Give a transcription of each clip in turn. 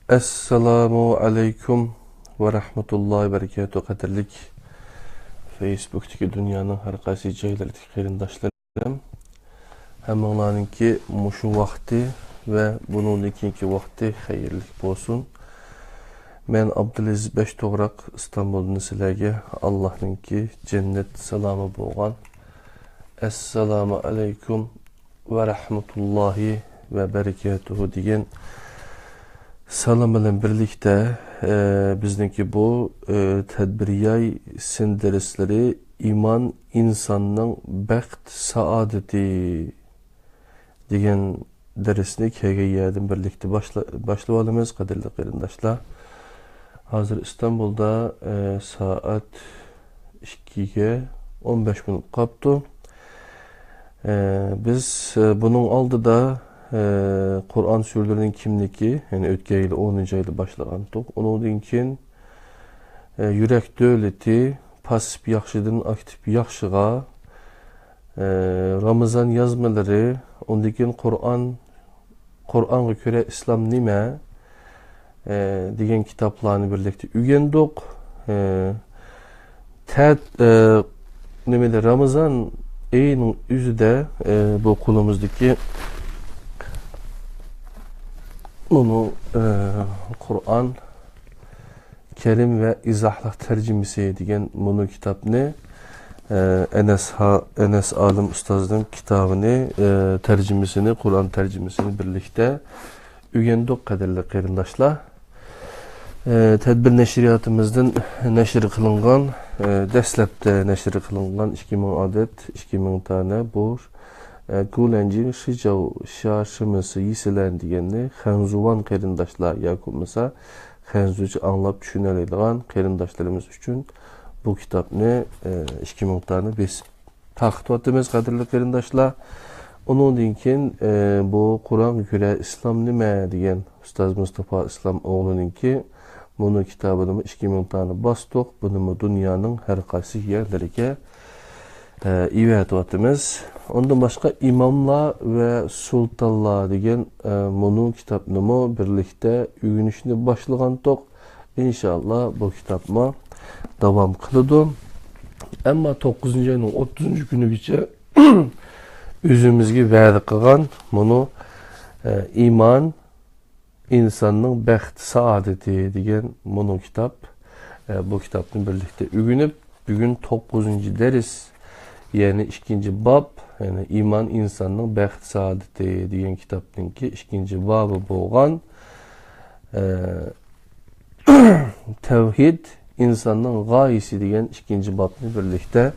Assalamu alaikum ve rahmetullahi ve berekatuhu. Qadirlik Facebook'taki dünyanın her qaysi joylaridagi qarindoshlarım. Hammalarınki muşu vakti ve bunun keyingi vakti hayırlı olsun. Men Abdülaziz Beştoğrak İstanbul'dan sizlarga Allah'ınki cennet salamı bolgan. Assalamu alaikum ve rahmetullahi ve berekatuhu degan salam bilan birlikte bizdeki bu tedbiriyay sin dersleri iman insanның baxt saadeti degan dersini KGY'den birlikte başlayıp alımız qadirli qarindoshlar. Hazır İstanbul'da saat 2'ye 15 minut qaptı. Biz bunun aldıda Kur'an sürülerinin kimliki, yani ötken yılı 10. ayda başlagandık. Onun için yürek dövleti pasif yaxşıdan aktif yaxşıga Ramazan yazmaları, ondan Kur'an'a göre İslam nime degan kitaplarını birlikte ügendik. Ramazan ayının yüzüde bu kulumuzdaki onu Kur'an Kerim ve izahlı tercümesi degan bunu kitapını Enes Alim Ustaz'ın kitabını tercümesini, Kur'an tercümesini birlikte ügendik qadirli qarindoshlar. Tedbir neşriyatımızdan neşri kılıngan, dastlabda neşri kılıngan 2000 adet, 2000 tane bu Gulenjin Şicav şaşımısı yisilen degenni Xanzuvan qarindoshlar yakımısa Xanzucu anlap düşüneleydigan qarindoshlarımız üçün bu kitapni 2000 tane biz taqdim etimiz qadirli qarindoshlar. Ondan keyin bu Kur'an'a göre İslam nime degan Ustaz Mustafa İslam oğlununki bunu kitabını 2000 tane bastık. Bunu dünyanın her qaysi yerleriga ivetimiz. Ondan başka imamlar ve sultanlar degan bunu kitapnımı birlikte ügünüşünü başlagandık. İnşallah bu kitapma devam kılıdı. Ama 9. ayının 30. günügüçe özümüzge va'da qilgan bunu iman insanның baxt saadeti degan bunu kitap. Bu kitapni birlikte ügünüp bugün 9. ders yani 2. bab yani iman insanның baxt saadeti degan kitapninki 2. babı bolgan tevhid insanның gayesi degan 2. babni birlikte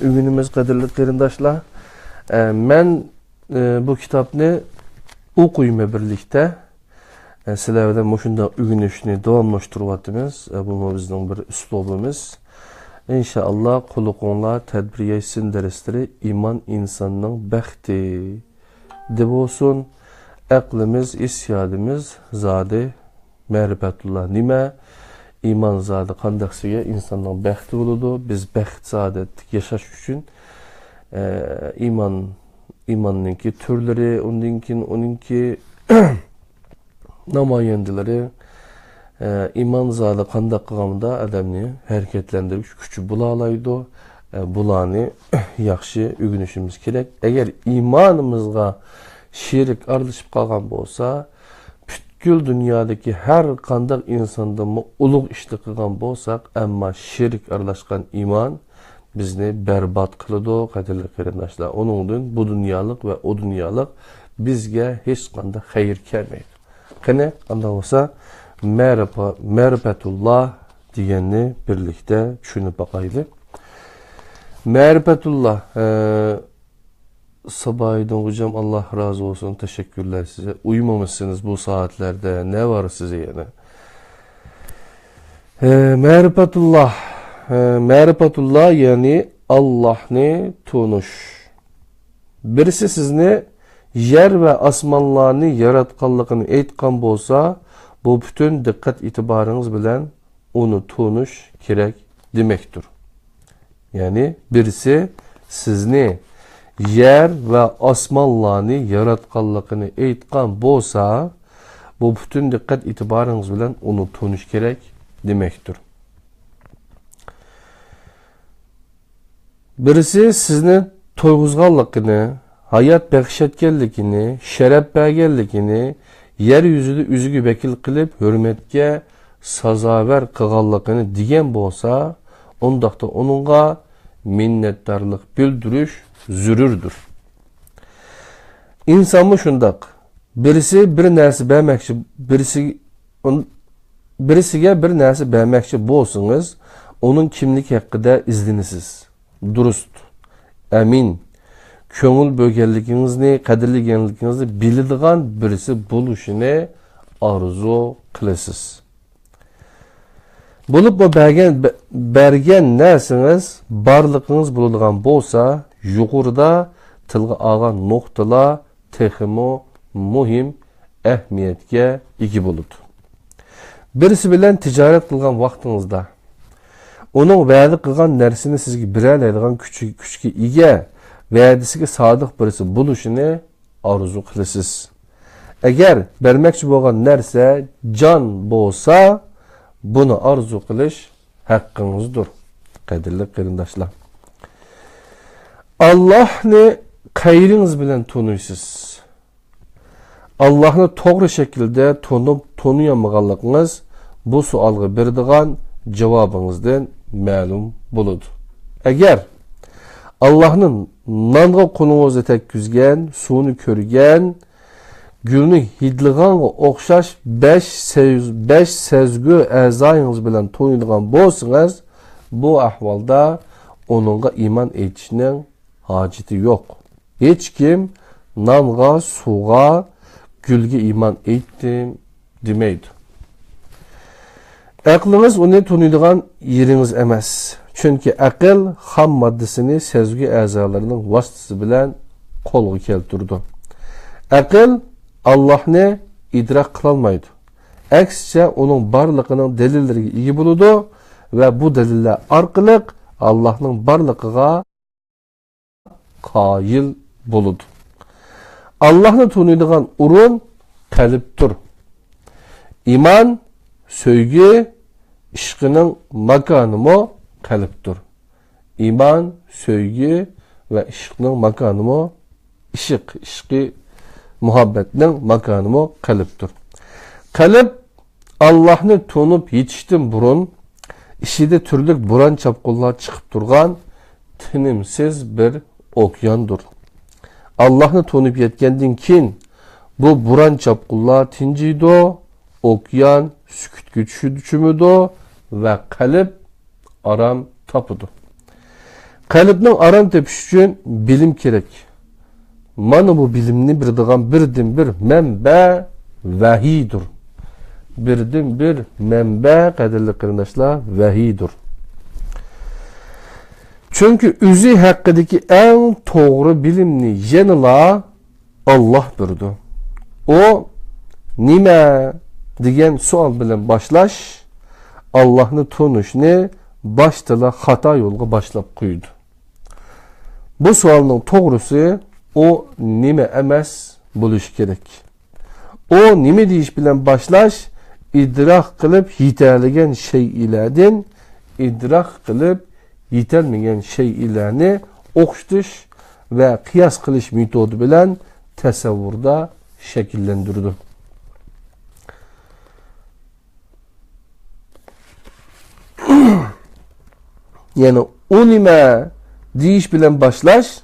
ügünümüz qadirli qarindoshlar. Men bu kitapni okuyma birlikte sizlerden moşunda ügünüşünü davamlaştırıvatımız. Bu bizden bir üslubumuz. İnşallah kulukunla tedbir yesin dersleri iman insanның baxti deb olsun. Aklımız, isyadımız zade meribetullah nime iman zade kandaksiga insanның baxti buludu. Biz baxt saadet yaşaş üçün imanınki türleri, onunki namayendileri iman zade kandak kıgamda adamni hareketlendiriş küçü bulalaydı. Bulani yaxşı ügünüşümüz gerek. Eğer imanımızga şirik aralışıp kalgan bolsa, bütkül dünyadaki her kandak insanda ulug işli kılgan bolsak, ama şirik aralashgan iman bizni berbat kılıdı qadirli qarindoshlar. Onundan bu dünyalık ve o dünyalık bizge hiç qanday hayır kelmeydi. Qani anda olsa ma'rifatullah deganni birlikte tushunib baqaylik. Ma'rifatullah Sabahiddin hocam Allah razı olsun. Teşekkürler size. Uyumamışsınız bu saatlerde. Ne var size yani? Ma'rifatullah yani Allah'ni tunuş. Birisi sizni yer ve asmanlarını yaratkanlıkını aytkan bolsa, bu bütün dikkat itibarınız bilen onu tunuş gerek demektir. Yani birisi sizni yer ve asmanlarını yaratkanlıkını aytkan bolsa, bu bütün dikkat itibarınız bilen onu tutunuş gerek demektir. Birisi sizni toyg'uzganligini, hayat baxshatganligini, sharaf berganligini, yer yuzida o'ziga vakil qilib, hurmatga sazovar qilganligini degan bo'lsa, undaqda uningga minnatdorlik bildirish zururdir. İnsanmı şundaq. Birisi bir narsa bermoqchi, birisiga bir narsa bermoqchi bo'lsangiz, onun kimligi haqida izlanasiz. Durust, emin, ko'ngil bo'lganligingizni, qadrlaganligingizni biladigan birisi bo'lishini arzu qilasiz. Bo'lib bu bergan narsangiz barligingiz bo'ladigan bo'lsa, yuqorida tilga olgan nuqtalar texmo muhim ahamiyatga ega bo'ladi. Birisi bilan tijorat qilgan vaqtingizda onun va'da qilgan narsani sizga beroladigan kuchga ega, va'dasiga sodiq birisi bo'lishini orzu qilasiz. Agar bermoqchi bo'lgan narsa jon bo'lsa, buni orzu qilish haqqingizdir. Qadrli qarindoshlar. Allohni qayringiz bilan tanıysiz. Allah'ını to'g'ri şekilde tanıyamaganligingiz bu savolga beradigan javobingizdan ma'lum bo'ladi. Agar Allah'ın nonga qo'lingizni tekkizgan, suvni ko'rgan, gulni hidliganga o'xshash 5 sezgu a'zoyingiz bilan tanıydigan bo'lsangiz, bu ahvolda onunga iman etishning hojati yo'q. Hech kim nonga, suvga, gülge iman ettim demeydi. Aklınız onu tanıydıgan yeriniz emas. Çünkü akıl ham maddesini sezgi azalarının vasıtası bilen kolgu keltirdi. Akıl Allah'ını idrak kılalmaydı. Aksice onun barlığının delilleri iyi buludu ve bu deliller arkalık Allah'ın barlığına kail buludu. Allah'ını tanıydıgan urun kaliptir. İman, söygü, işkinin makanı mı kaliptir. İman, söygü ve işkinin makanı mı işki, muhabbetinin makanı mı kaliptir. Kalip, Allah'ını tanıp yetiştim burun, işide türlük buran çapkullar çıkıp durgan, tinimsiz bir okyandır. Allah'ını tanıp yetkendin kin, bu buran çapkullar tinciydi, okyan süküt düşümüdü ve kalip aram tapıdı. Kalipnin aram tepiş için bilim gerek. Mana bu bilimni birden bir menbe vahidir. Birden bir menbe kaderli kardeşler vahidir. Çünkü özü hakkındaki en doğru bilimni yanıla Allah berdi. O nime degan sual bilan başlaş, Allah'ını tanışını baştala hata yolga başlap qo'ydi. Bu sualning to'g'risi o nime emas bo'lishi kerak. O nime deyish bilan başlaş, idrak qilib yetalgan shaylardan idrak qilib yetelmeyen şeylerini o'qitish ve kıyas qilish metodu bilan tasavvurda şekillendirdi. Yani o nime deyish bilan başlaş,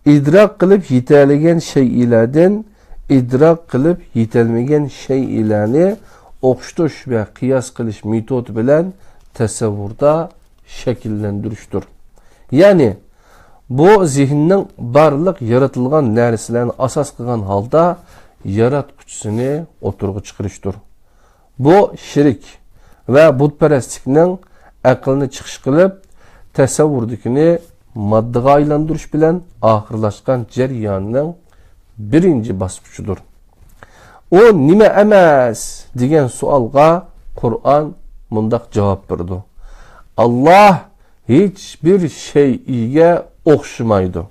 idrak qilib yetelegen şeylerden idrak qilib yetelmeyen şeylerini o'qitish ve kıyas qilish metodu bilan tasavvurda şekillendiriştir. Yani bu zihnin barlık yaratılgan narsalarni asas qilgan halda yaratquchisini o'tirg'i chiqarishdir. Bu şirik ve butparastlikning aqlni chiqish qilib tasavvurdikini moddaga aylantirish bilan oxirlashgan jarayonning birinchi bosqichidir. O nima emas degan savolga Qur'on mundaq javob berdi. Allah hiçbir şeyiye o'xshamaydi.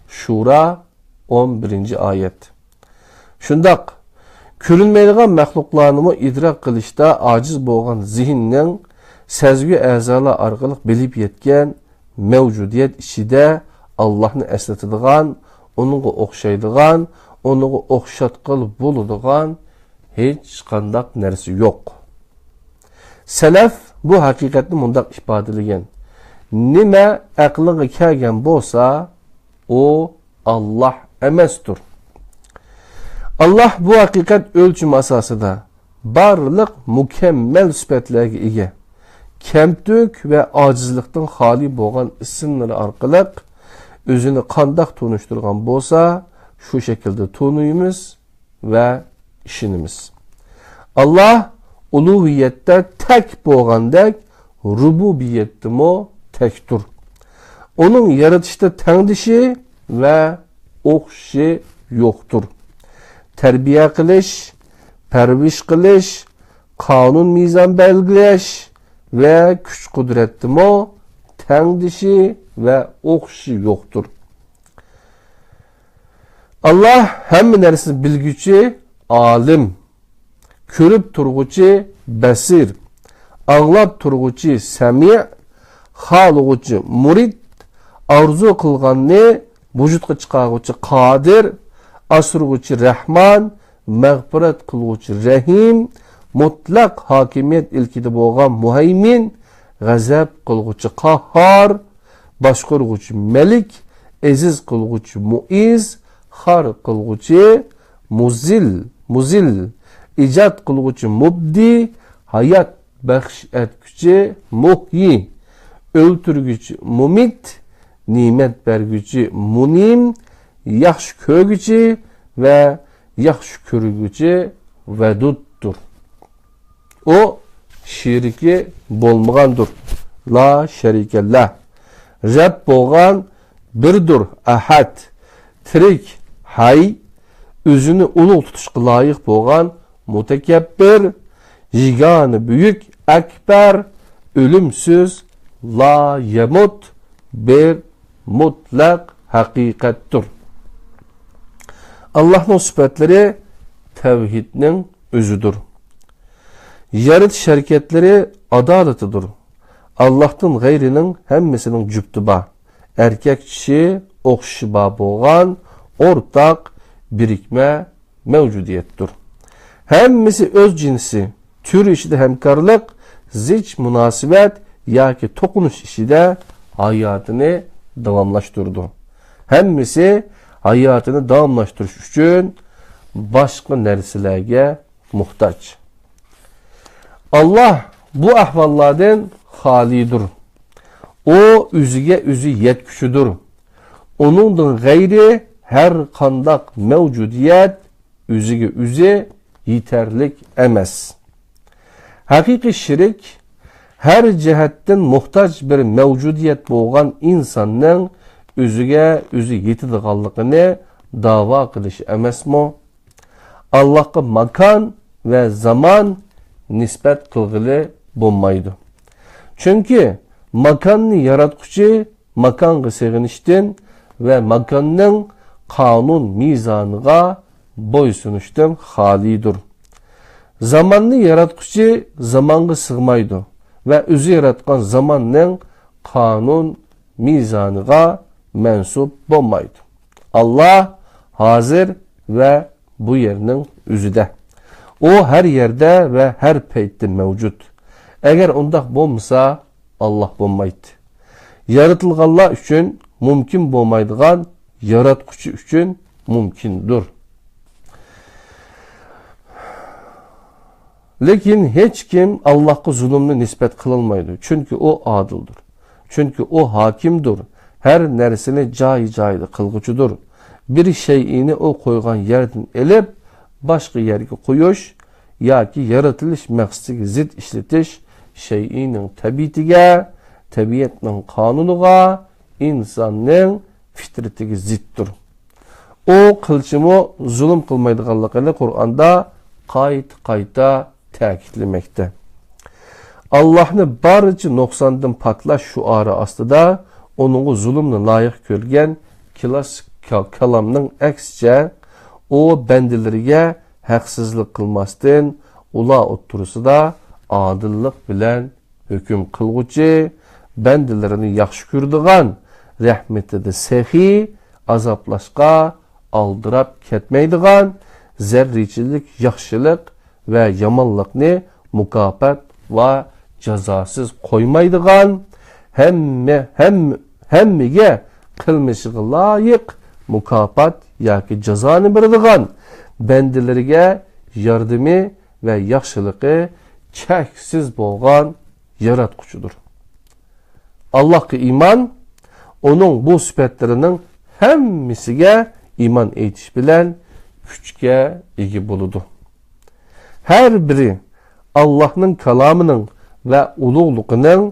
Şura 11. ayet. Şundak Ko'rinmaydigan mahluqlarni idrok qilishda ojiz bo'lgan zihinning sezgi a'zolar orqali bilib yetgan mavjudiyat ichida Allohni eslatadigan, onunga o'xshaydigan, onunga o'xshatqil bo'ladigan hech qanday narsa yo'q. Salaf bu haqiqatni mundaq ifodalagan. Nima aqliga kelgan bo'lsa, o Allah emasdir. Allah bu haqiqat ölçüm asasida barliq mükemmel sifatlarga ega. Kemtük ve acizlikten xali bo'lgan ismlari orqali o'zini qandoq tunishtirgan bo'lsa, shu şekilde tunuymiz ve işinimiz. Allah uluviyette tek bo'lgandek, rububiyette mo tektur. Onun yaratışta tengdişi ve o'xshi yo'qtur. Terbiye qilish, pervish qilish, qonun mizan belgilash ve kuch qudratimo tengdishi ve o'xshi yo'qtur. Allah hamma narsani bilguchi, alim, ko'rib turg'uchi, basir, anglab turg'uchi, sami', xolug'uchi, murid, arzu qilganni vujudga chiqaruvchi, qodir, asrg'uchi, rahman, mag'firat qiluvchi, rahim, mutlaq hokimiyat ilkida bo'lgan muhaymin, g'azab qilg'uchi, qahhor, boshqarg'uchi, malik, aziz qilg'uchi, muiz, xor qilg'uchi, muzil, ijod qilg'uchi, mubdi, hayot baxsh etguchi, muhyi, o'ltirguchi, mumit, nimet berguchi, munim, yaxshi ko'rguchi ve yaxshi ko'rguchi veduddur. O şirki bo'lmagandir. La şerikellah. Rab bo'lgan birdir, ahad, tirik, hay, o'zini ulug' tutishga loyiq bo'lgan mutakabbir, yegani buyuk, akbar, o'limsiz, la yamut, bir mutlaq haqiqatdir. Allah'ın sıfatları tevhidinin özüdür. Yaratış hareketleri adaletidir. Allah'tan gayrinin hemmesinin cüptüba, erkek kişi okşiba boğan, ortak birikme mevcudiyettir. Hemmesi öz cinsi, tür işide hemkarlık, ziç münasibet, ya ki dokunuş işide hayatını devamlaştırdı. Hemmesi hayatını devamlaştırış için başka narsalarga muhtaç. Allah bu ahvallardan halidir. O üzüge üzü yetküşüdür. Onundan gayri her kandak mevcudiyet üzüge üzü yeterlik emez. Hakiki şirik her cihetten muhtaç bir mevcudiyet boğan insanın üzüge üzü yetidiganligini dava qilish emasmi? Allah'a makan ve zaman nisbat qilg'ili bo'lmaydi. Çünkü makanni yaratquchi makanga sig'inishdan ve makanning qonun mizoniga bo'ysunishdan xolidir. Zamanni yaratquchi zamonga sig'maydi ve o'zi yaratgan zamonning qonun mizoniga mensup bo'lmaydi. Allah hazır ve bu yerinin üzüde. O her yerde ve her peytte mevcut. Eğer undaq bo'lmasa Allah bo'lmaydi. Yaratılganlar üçün mümkün bo'lmaydigan yaratquchi üçün mümkündür. Lekin hech kim Allah'a zulümni nisbat qilolmaydi. Çünkü o adildir. Çünkü o hakimdir. Her nersini joyi-joyida qilguchidir. Bir şeyini o koygan yerden elip başka yerge koyuş ya ki yaratılış maqsadiga zid işletiş şeyinin tabiatiga, tabiatning qanunuga, insonning fitratiga ziddir. O qilchimi zulm qilmaydiganligini Qur'onda qayta ta'kidlamoqda. Allah'ni barcha nuqsondan paklash şuarı ostida onun zulmni loyiq ko'rgan klassik kalamning aksicha o bendeleriga haqsizlik qilmasdan ular o'ttirisida adillik bilan hukm qilg'uchi, bandilarini yaxshi ko'radigan, rahmetida sehi, azoblashqa aldirab ketmaydigan, zarrichilik, yaxshilik va yomonlikni mukofot va jazosiz qo'ymaydigan, hammaga qilmishiga loyiq mukofot yoki jazoni beradigan, bandilariga yordami va yaxshiligi cheksiz bo'lgan yaratquchidir. Allohga iymon, uning bu sifatlarining hammasiga iymon etish bilan kuchga ega bo'ladi. Har biri Allohning kalomining va ulug'ligining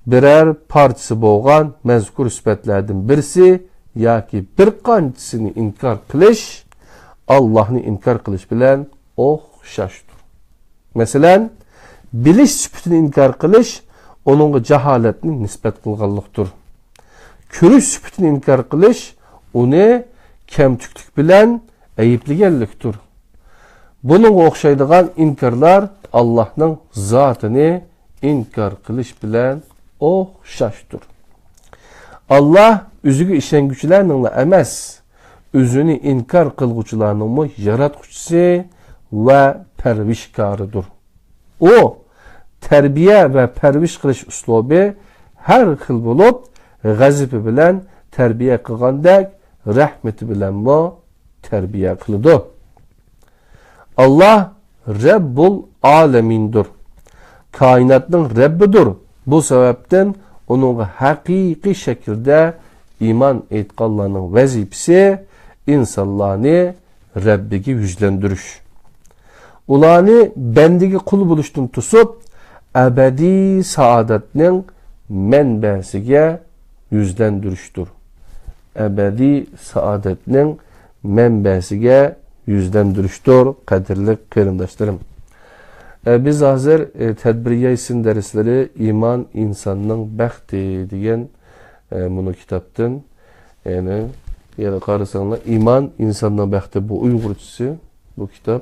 birer parçası bo'lgan mazkur sifatlardan birisi yoki bir qanchisini inkor qilish Allohni inkor qilish bilan o'xshashdir. Masalan, bilish sifatini inkor qilish onunğa jaholatni nisbat qilganlikdir. Ko'rish sifatini inkor qilish uni kamtuklik bilan ayıplaganlikdir. Bununğa o'xshaydigan inkorlar Allohning zotini inkor qilish bilan o'xshashdir. Allah özüge ishonguchilarning emas, o'zini inkor qilguvchilarning yaratquchisi va parvishkoridir. O terbiye ve perviş qilish uslubi har xil bo'lib, g'azibi bilan terbiye qilgandek, rahmeti bilan mo terbiye qiladi. Allah Rabbul alamindir. Kainatning Rabbidir. Bu sebepten onun haqiqiy şekilde iman etqanlarning vazifesi insanlarni Rabbiga yüzlendirish. Ularni bendiga qul bo'lishdan tusib, abadiy saodatning manbasiga yüzlendirishdir. Abadiy saodatning manbasiga yüzlendirishdir, qadrli qarindoshlarım. Biz hazır tedbiriye isim dersleri iman insanның bəxti degan bunu kitaptan yani qarasanglar iman insanның bəxti bu Uygurçası bu kitap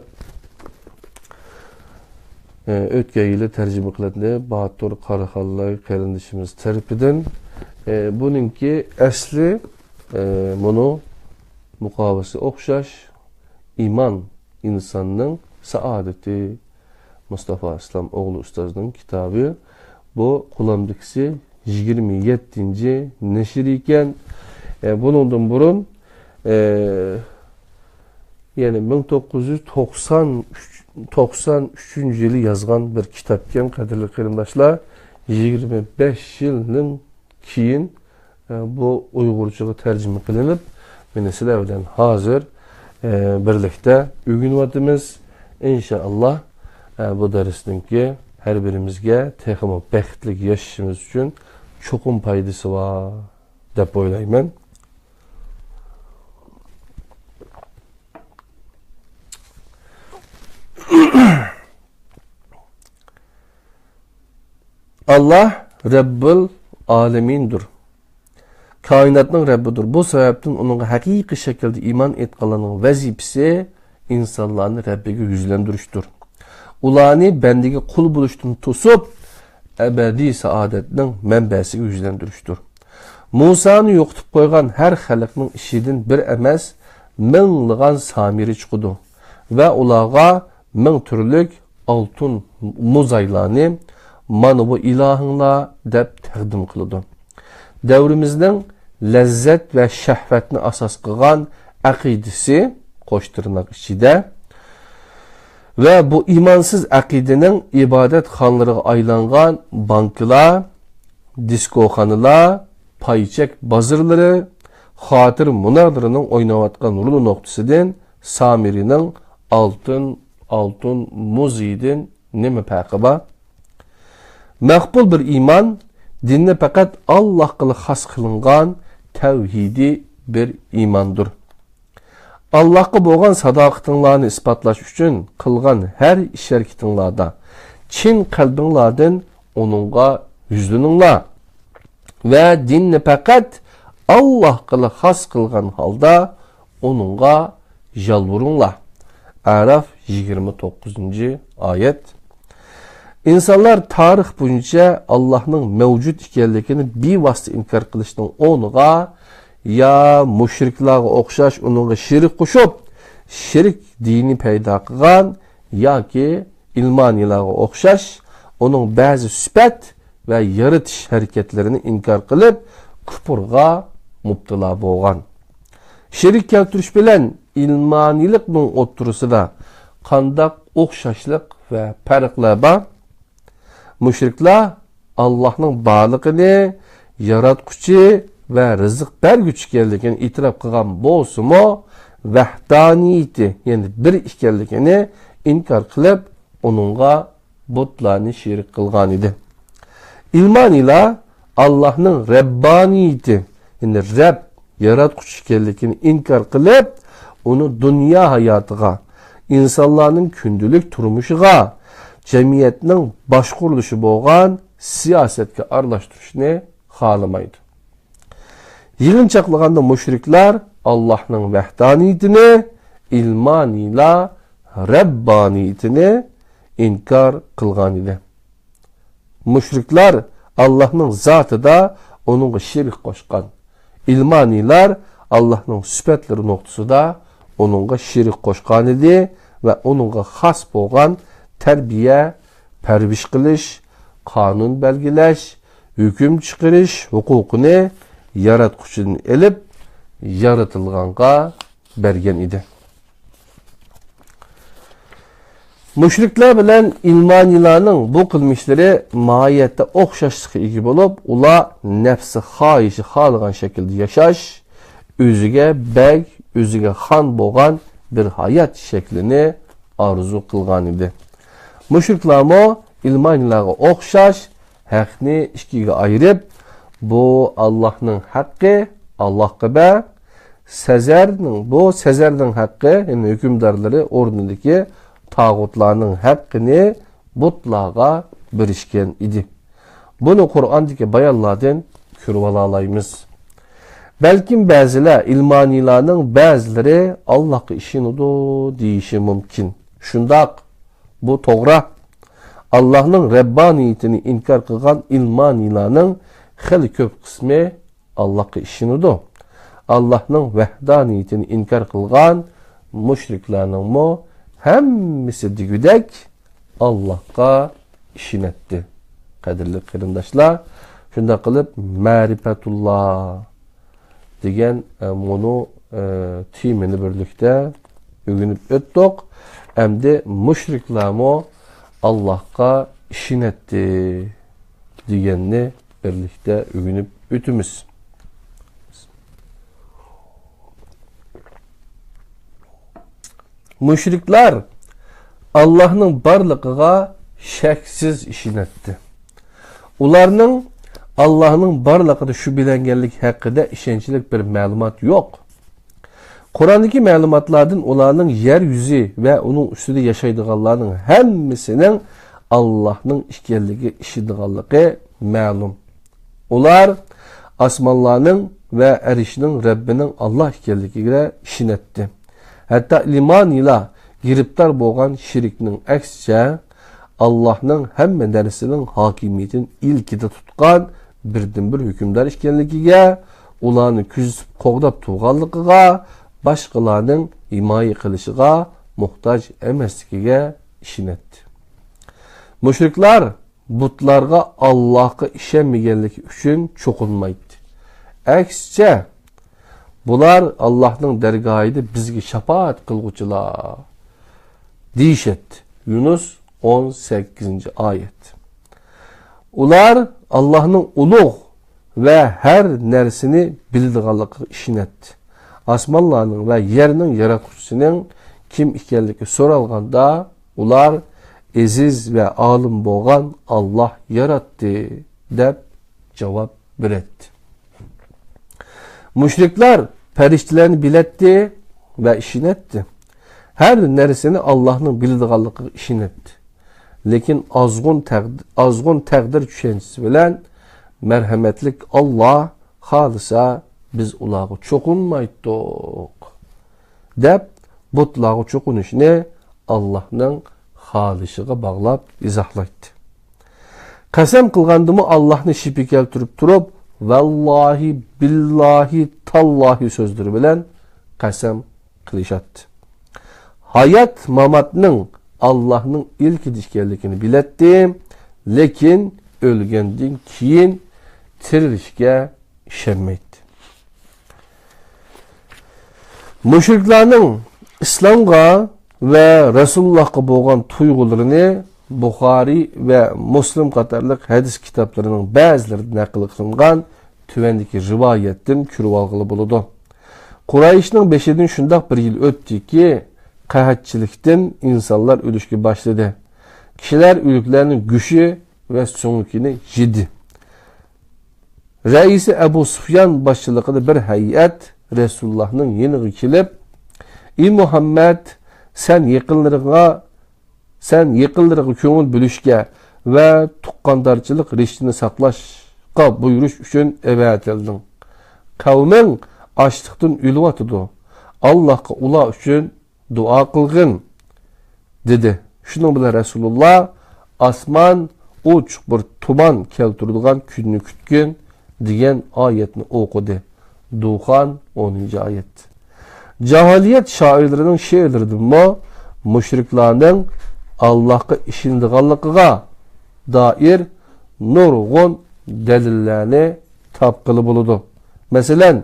ötken yılı tercüme qilindi Bahadur Qaraxanlı qarindishimiz tarafidan bununki asli bunu muqovasi o'xshash iman insanның saadeti Mustafa İslam oğlu Ustaz'ın kitabı. Bu kulağımdakisi 27. neşir iken bunundan burun yani 1993 yılı yazgan bir kitapken kadirli qarindoshlar 25 yılın keyin bu Uygurcaga tercüme qilinib meni sizlar bilan hazır birlikte öğünüvatimiz inşallah bu dersdeki her birimizge texmo bəxtlik yaşayışımız üçün çoxum paydası var dep oylayman. Allah Rabbul Alemindir. Kainatның Rabbidir. Bu sebepten onun haqiqiy şekilde iman etqanlarning vazifesi insanlarni Rabbiga yüzlendirishdir. Ularni bendiga qul bo'lishdan to'sib, abadiy saodatning manbasiga yüzlendirishdir. Musani yo'qitib qo'ygan har xalqning ishidan bir emas, minglagan samiri chiqdi va ularga ming turlik oltin muzaylarni mana bu ilahinglar deb taqdim qildi. Davrimizning lazzat va shahvatni asos qilgan aqidasi qo'shtirnoq ichida ve bu imansız akidenin ibadet xonlariga aylangan banklar, diskoxonalar, payçek bazırları, xotir munarlarının oynayotgan rol noktasidan Samirining altın muzidin nima farqi bor? Maqbul bir iman dinni faqat Allohga xos qilingan tavhidi bir imandır. Allah'a bo'lgan sadoqatinglarni isbotlash uchun qilgan har ish harakatinglarda chin qalbinglardan onunga yuzlaninglar va dinni faqat Allohga xos qilgan holda onunga yalvuringlar. Araf 29. ayet. İnsanlar tarix boyunca Allah'ın mevcut ekanligini bevosita inkar qilishning o'rniga ya mushriklarga o'xshash uningga shirik qo'shib, shirik dini paydo qilgan yoki ilmoniylarga o'xshash uning ba'zi sifat va yaratish harakatlarini inkor qilib, kufrga mubtalo bo'lgan. Shirik keltirish bilan ilmoniylikning o'ttirisida qanday o'xshashlik va farqlar bor? Müşriklar Allah'ın barlığını, yaratquchi ve rızık bergüchi ekanligini e'tirof qilgan bo'lsa-mu, vahdaniyati, yani bir ekanligini inkor qilib, uningga butlarni sherik qilgan edi. İlmoniylar Allah'ın rabbaniyati, yani Rabb, yaratquchi ekanligini inkor qilib, uni dunyo hayotiga, insonlarning kundalik turmushiga, cemiyetinin başkuruluşu boğan siyasetke arlaştırışını xalamaydı. Yığınçaqlığında müşrikler Allah'ın vahdaniyetini, ilmaniyla Rabbaniyetini inkar kılgan idi. Müşrikler Allah'ın zatı da onunla şirik koşkan. İlmaniler Allah'ın sübetleri noktası da onunla şirik koşkan idi ve onunla has boğan terbiye, perviş qilish, qonun belgilash, hukm chiqarish huquqini yaratquchidan elib, yaratilganga bergan edi. Müşrikler bilen ilmanilarning bu qilmishlari mohiyatda o'xshashlikka ega bo'lib, ular nafsi xohishi xohlagan shaklda yashash, o'ziga beg, o'ziga xon bo'lgan bir hayot shaklini orzu qilgan edi. Müşriklarmo ilmanilarga o'xshash haqni ikkiga ayirib, bu Allohning haqqi, Allohga ba, Sezarning haqqi, yani hukmdorlari o'rnidagi tağutlarning haqqini butlarga berishgan edi. Buni Qur'ondagi bayonlardan ko'rib olaymiz. Balkim ba'zilar ilmanilarning ba'zilari Allohga ishonadi deyishi mumkin. Shundaq bu to'g'ri. Allah'ın Rabbaniyetini inkar qilgan ilmanilarning xili ko'p qismi Allohga ishonadi. Allah'ın vahdaniyetini inkar qilgan mushriklarning mo hammasi degudek Allohga ishonadi. Qadrli qarindoshlar, shunda qilib ma'rifatulloh degan bunu timini birlikda o'rganib o'tdik. Endi mushriklarmo Allah'ga ishonadi deganni birlikda o'rganib o'tamiz. Müşrikler Allah'ın barlığına şeksiz ishonadi. Ularning Allah'ın barlığında şübhelengenlik hakkında ishonchlik bir ma'lumot yo'q. Qur'ondagi ma'lumotlardan ularning yer yuzi va uning ustida yashaydiganlarning hammasining Allah'ning ekanligi ishonganligi ma'lum. Ular osmonlarning va arishning Rabbining Allah ekanligiga ishonadi. Hatta limanilar giriptar bo'lgan shirikning aksicha Allah'ның hamma narsaning hokimiyatini ilkida tutgan birdan bir hukmdor ekanligiga, ularni kuzatib qo'g'dab turganligiga, boshqalarning himoya qilishiga muhtoj emasligiga ishonadi. Mushriklar butlarga Allohga ishonmaganligi uchun cho'qinmaydi. Aksicha bular Allah'ның dergahida bizga shafaat qilguvchilar deyishadi. Yunus 18. ayet. Ular Allah'ның ulug' ve her nersini bildiğanlığı ishonadi. Osmonlarning ve yerning yaratuvchisining kim ekanligi so'ralganda ular aziz ve alim bo'lgan Allah yaratdi deb javob beradi. Müşrikler periştilerini biletti ve ishonadi. Her nersini Allah'ın bildiğanlığı ishonadi. Lekin azgın takdir tushunchisi bilan merhametlik Allah xolisa biz ularga cho'qinmaydik deb butlarga cho'qinishni Allah'ның xalışıga bağlap izahlaydı. Qasam qılğandımı Allah'ını şipi keltirip turup, vallahi, billahi, tallahi sözdürü bilen qasam qilişatdı. Hayat mamatның Allah'ның ilk idişkerlikini biletdi, lekin ölgenden keyin tirilişke işenmeydi. Müşriklarning İslamga ve Resulullah'a boğan tuyg'ularını Buxari ve Muslim qatarlıq hadis kitaplarının bəziləri naql qılınğan tüvendiki rivayetdən körüp alğılı buludu. Qurayşning beşidin şundaq bir yıl ötdü ki, qahatçilikdən insanlar ölüşke başladı. Kişiler ölüklerinin güçü ve sonunkini yedi. Reisi Ebu Sufyan başçılığında bir heyet Resulullah'ın yeni kilip, "Ey Muhammed, sen yıkılırığa köngül bölüşke ve tuqqandarçılık riştini saklashqa buyuruş üçün evetildin. Kavmin açlıqdan ölüp atıdı. Allah'a ula üçün dua kılgın," dedi. Şunun bilen Resulullah asman uç bir tuman keltirilgan günni kütgün diyen ayetini okudu. Duhan 10. ayet. Cahiliyet şairlerinin şiirleridir mi? Müşriklerinin Allah'a işindiğanlıqıga dair nurgun delillerini tapqılı buludu. Mesela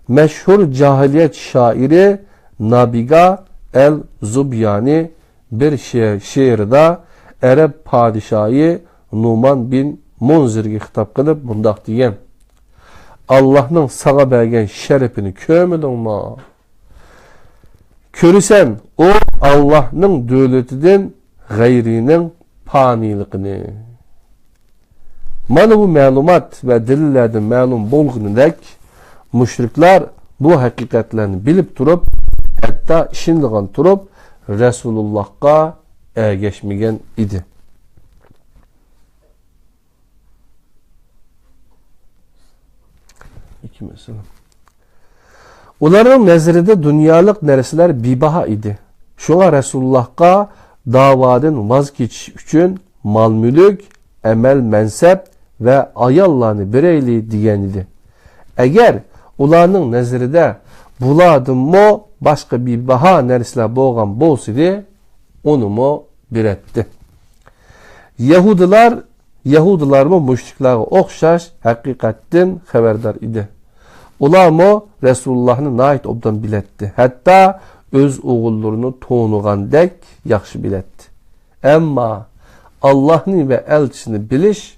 meşhur cahiliyet şairi Nabiga el-Zubyani bir şiirde Arap padişahı Numan bin Munzir'e hitap kılıp bundaq diyen: "Allah'ın sağa bergen şerefini kömüdün ma? Körüsen o Allah'ın dövletinden gayrinin panilikini." Mana bu malumat ve delillerden malum bolğunidek müşrikler bu hakikatlerini bilip durup, hatta işindiğen turup Resulullah'a ergeşmegen idi. Onların nezarında dünyalık nerseler bibaha idi. Şuna Resulullah'a davadın vazgeçiş üçün mal mülük, emel mensep ve ayallarını bireyli diyen idi. Eğer onların nezarında buladın mı başka bir baha nerseler boğan bolsaydı, onu mu bir etti. Yahudiler mı müşriklerine okşaş hakikatten haberdar idi. Ular mı Resulullah'ın nait obdan biletti. Hatta öz oğullarını toğnuğandek yaxşı biletti. Ama Allah'ın ve elçisini biliş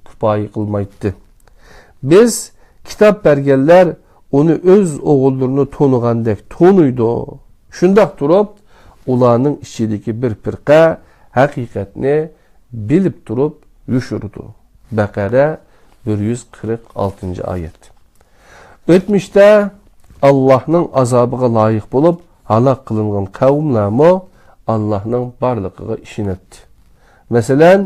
kupayı kılmaydı. Biz kitap bergeller onu öz oğullarını toğnuğandek toğnuydu. Şundak durup ulanın içindeki bir firqa hakikatini bilip durup yuşurdu. Bakara 146. ayet. Ötmüşte Allah'ın azabıga layık bulup halak kılıngan kavimlerimi Allah'ın barlığına işin etti. Mesela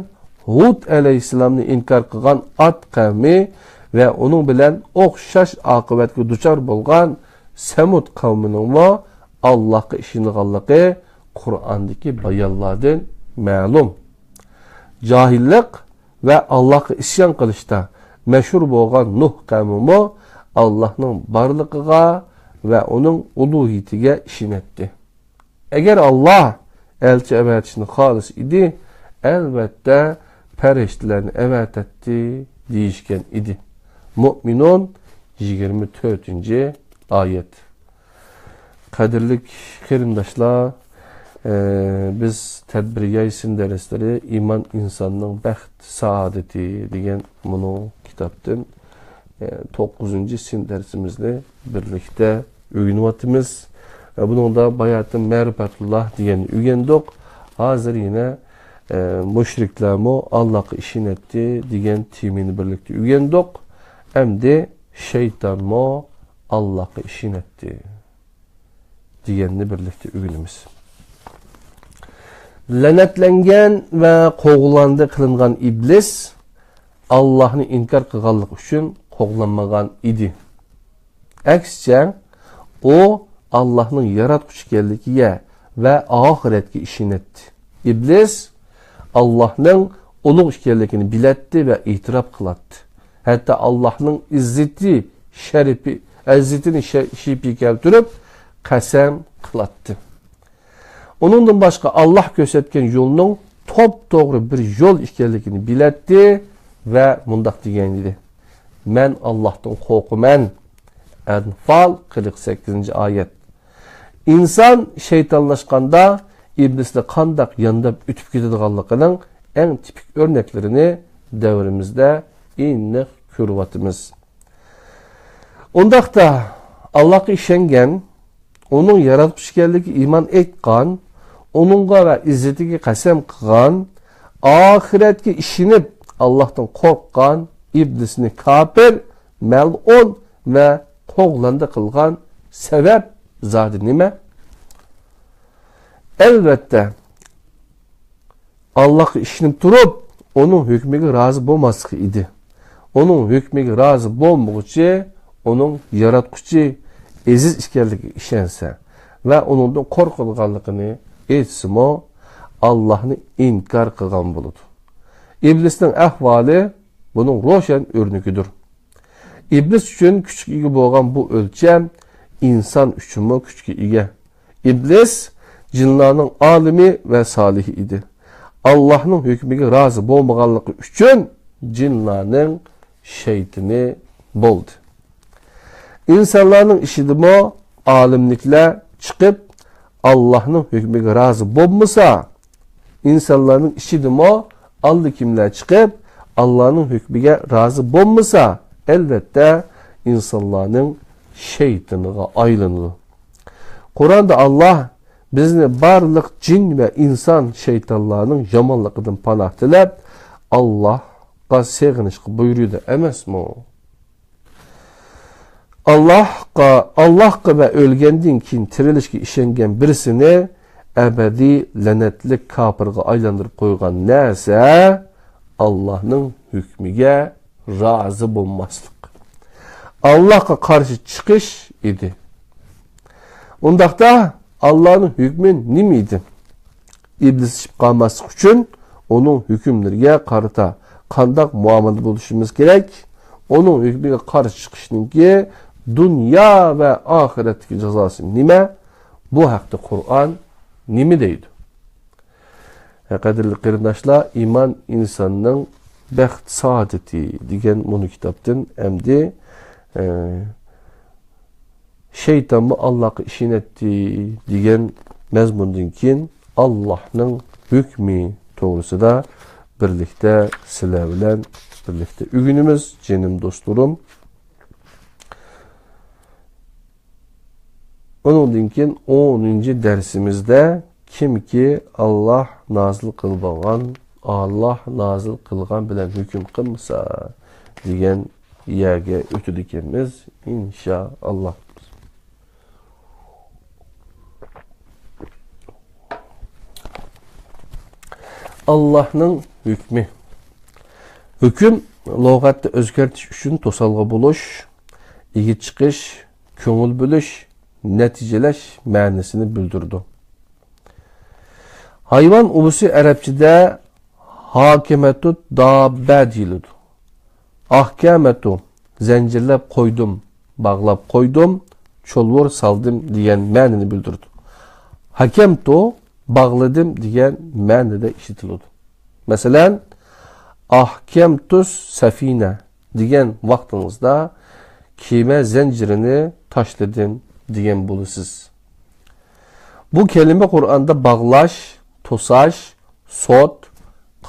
Hud aleyhisselamını inkar kılgan Ad kavmi ve onun bilen okşaş akıbetki duçar bolgan Semud kavminin va Allah'a işindiğanlığı Kur'an'daki bayanlardan malum. Cahillik ve Allah'a isyan kılışta meşhur bolgan Nuh kavmimi Allah'ın barlığına ve onun uluhiyetiga işin etti. Eğer Allah elçi evetçini halis idi, elbette periştilerini evet etti deyişken idi. Mü'minun 24. ayet. Kadirlik kerindaşlar, biz tedbir yaysin dersleri iman insanın bəxt saadeti degan bunu kitaptan 9. sin dersimizle birlikte öğünüvatımız. Bunun da bayatın merbatullah diyen ügendok. Hazır yine müşriklerimi Allah'a işin etti diyen timini birlikte ügendok. Hem de şeytanımı Allah'a işin etti diyenini birlikte ügünümüz. Lanetlengen ve qoğulandı kılıngan iblis Allah'ını inkar kılganlık üçün qoğlanmagan idi. Əksçə, o Allah'ın yaratqıç gəldikiyə ve ahiretki işin etti. İblis Allah'ın ulug' ekanligini biletti ve itiraf kılattı. Hatta Allah'ın izzeti, şerifi, izzetini şipi keltirip qasam kılattı. Onundan başka Allah gösterken yolunun top doğru bir yol ekanligini biletti ve mundaq degan edi. Men Allah'tan korkumen. Enfal 48. ayet. İnsan şeytanlaşkanda iblisle kandak yanında ütüp ketadiganligining en tipik örneklerini devrimizde innik körüvatımız. Ondaqda Allah'a işengen, onun yaratmış ekanligiga iman etgan, onunga ve izzetiga qasam qilgan, ahiretga ishinib Allah'tan korkkan, iblisini kafir, mel'un ve qo'g'landa qilgan sebep zadi nima? Elbette Allah'a ishinib turib, onun hükmüge razı bo'lmaslik idi. Onun hükmüge razı bo'lmoqchi, onun yaratquchi aziz ekanligiga ishonsa ve onundan qo'rqadiganligini aytsimi, Allah'ni inkar qilgan bo'ladi. İblisning ahvoli bunun ro'shan o'rnikidir. İblis üçün küçük ega bo'lgan bu o'lcham inson uchunmi kuchga ega. İblis jinlarning alimi ve salihi idi. Allah'ın hükmüge razı bo'lmaganligi uchun jinlarning şeytini bo'ldi. İnsanlarning ishidimi alimliklar chiqib Allah'ın hükmüge razı bo'lmasa, insanların ishidimi allı kimler çıkıp Allah'ın hükmüge razı bo'lmasa, elbette insanların şeytanına aylanır. Kur'an'da Allah bizni barliq cin ve insan şeytanlarının yamanlıqıdan panah tilab, Allah'a sığınışqa buyuruyordu, emasmi? Allah'a ve ölgenden keyin tirilishga ishongan birisini ebedi lanetlik kapırga aylandırıp koygan neyse Allah'ın hükmüge razı bulmaslık. Allah'a karşı çıkış idi. Ondaqda Allah'ın hükmü nimiydi? İblis çıkmaması için onun hükümlerine karıta kandak muamele buluşumuz gerek. Onun hükmüne karşı çıkışının ki dünya ve ahiretteki cezası nime? Bu hakta Kur'an nimi deydi? Kadirli qeyrindaşlar, iman insanның bəxt saadeti degan bunu kitaptın emdi şeytan mı Allah'a işin etti degan mezmundan keyin Allah'ın hükmü doğrusu da birlikte sizler bilen birlikte ügünümüz cenim dostlarım. Onundan keyin 10. dersimizde kimki Allah nazil qilgan, Allah nazil qilgan bilan hüküm qilmasa degan yerga o'tadiganmiz inşallah. Allah'ın hükmü. Hüküm lug'atda o'zgartish uchun to'salg'i bo'lish, igi chiqish, ko'ngil bo'lish, neticeleş ma'nosini bildirdi. Hayvan ulusu Arapçada hakimetu dabbe deyildi. Ahkametu zincirlep koydum, bağlap koydum, çolvur saldım diyen ma'nini bildirdi. Hakemtu bağladım diyen ma'nida işitildi. Mesela ahkemtus safine diyen vaktinizde kime zincirini taşladım diyen bulursunuz. Bu kelime Kur'an'da bağlaş, tosaş, sot,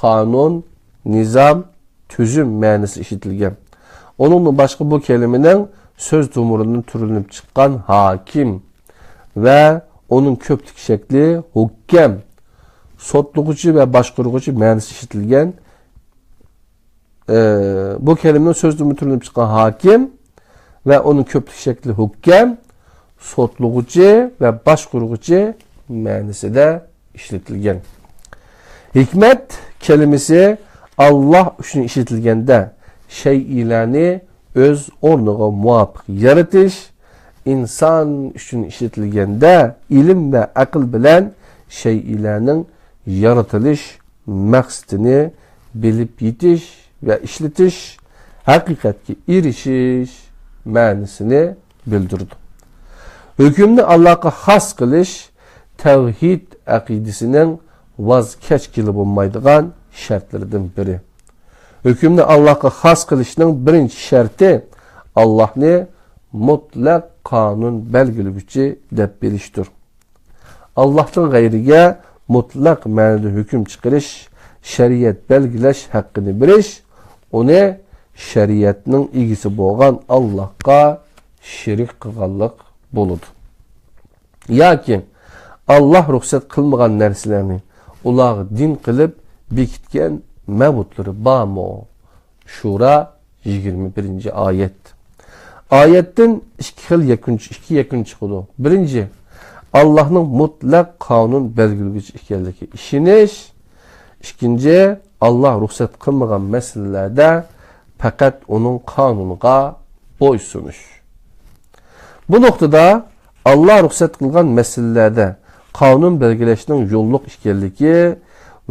kanun, nizam, tüzüm ma'nosi işitilgen. Onunla başka bu kelimenin söz dumurunun türünüp çıkan hakim ve onun köptük şekli hukkem, sotluğucu ve başkurucu ma'nosi işitilgen. Bu kelimenin söz dumurunun türünüp çıkan hakim ve onun köptük şekli hukkem, sotluğucu ve başkurucu ma'nosi de işletilgen. Hikmet kelimesi Allah üçün işletilgende şey'ilerini öz ornuğa muvafiq yaratish, insan üçün işletilgende ilim ve akıl bilen şeylerinin yaratılış maqsadını bilip yetiş ve işletiş, hakikatki erişiş ma'nosini bildirdi. Hükümni Allah'a xas qilish tevhid aqidasining vaz kechkili bo'lmaydigan shartlaridan biri. Hükümni Allah'a xas qilishning birinchi sharti Allah'ni mutlaq qonun belgilgüçi deb bilishdir. Allah'tan gayriga mutlaq ma'noda hüküm chiqarish, shariat belgilash haqqini berish, uni shariatning egisi bo'lgan Allohga shirik qilganlik bo'ladi. Yoki Allah ruxsat qilmagan narsalarni ular din qilib bekitgan ma'butlari bormi? Shura 21-oyat. Oyatdan ikki yakun chiqadi. Birinchi, Allah'ның mutlaq qonun belgilgüçi ekanligi ishonish. İkinci, Allah ruxsat qilmagan masalalarda faqat onun qonuniga bo'ysunish. Bu noktada Allah ruxsat qilgan masalalarda qonun belgilashning yo'lliq ekanligi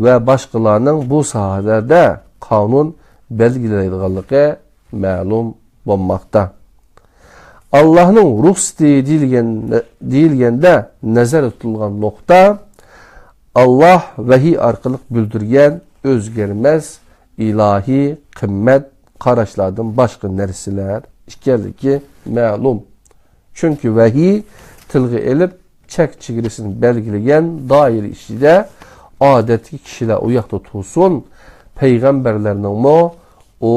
va boshqalarning bu sohalarda qonun belgilaydiganligi ma'lum bo'lmoqda. Allah'ның ruxsati deyilganda nazar tutilgan nokta Allah vahiy orqali bildirgan o'zgarmas ilahi qimmat qarashlardan boshqa narsalar ekanligi ma'lum. Çünkü vahiy tilga elib chek chegarasini belgilagan doira ichida odatki kishilar u yoqda tursin, payg'ambarlarning o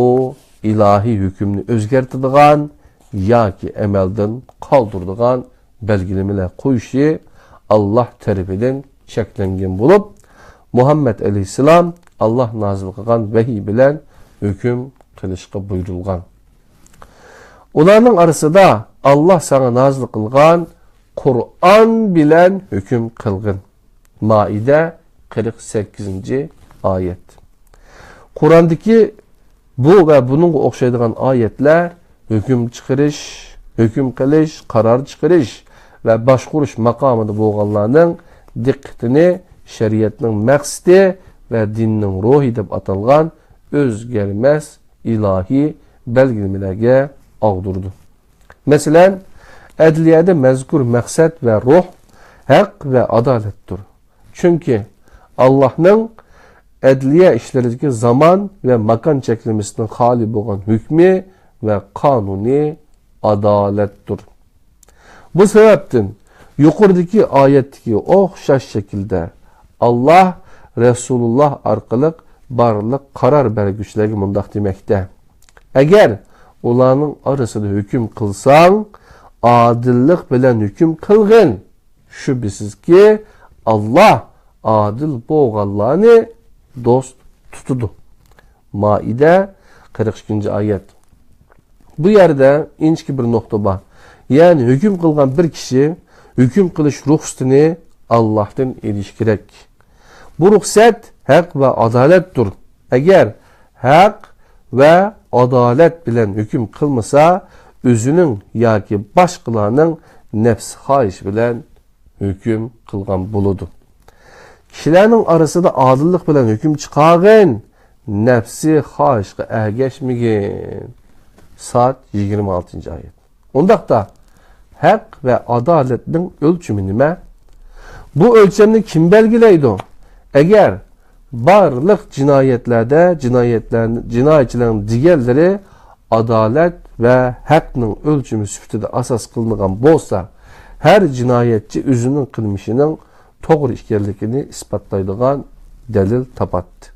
ilahi hukmni o'zgartiradigan yoki amaldan qoldiradigan belgilamalar qo'yishi Allah tarafidan cheklangan bo'lib, Muhammed aleyhisselam Allah nazil qilgan vahiy bilan hukm qilishga buyurilgan. Ularning arasida Allah sana nazil qilgan Kur'an bilan hukm qilgin. Maide 48-oyat. Kur'andaki bu ve bunun o'xshaydigan oyatlar hukm chiqarish, hukm qilish, qaror chiqarish va boshqarish maqomida bo'lganlarning diqqatini shariatning maqsadi va dinning ruhi deb atalgan o'zgarmas ilahi belgilemelerge ağdurdu. Mesela adliyede mezkur maksat ve ruh hak ve adalettir. Çünkü Allah'ın adliye işlerindeki zaman ve makan çekilmesinin hali olan hükmü ve kanuni adalettir. Bu sebepten yukarıdaki ayetteki okşaş şekilde Allah Resulullah arkalık barlık karar vergüçleri mundak demekte. Eğer ularning arasida hüküm kılsan, adillik bilen hüküm kılgın. Şüphesizki Allah adil bo'lganlarni dost tutudu. Maide 42-oyat. Bu yerde inçki bir nokta var. Yani hüküm kılgan bir kişi hüküm kılış ruhsatini Allah'tan eriş gerek. Bu ruhsat hak ve adalettir. Eğer hak ve adalet bilen hüküm kılmasa özünün yoki başqalarının nefs xahiş bilen hüküm kılgan buludu. Kişilerin arasında adillik bilen hüküm çıkargın, nefsi xahişe ergeçmegin. Saat 26-oyat. Ondaqda hak ve adaletin ölçümü nime? Bu ölçümni kim belgileydi? Eğer barlıq cinayetlerde cinayetçilerin diğerleri adalet ve hakkının ölçümü süftüde asas kılıngan bolsa, her cinayetçi özünün kılmışının doğru işkerlikini ispatlaydıgan delil tapattı.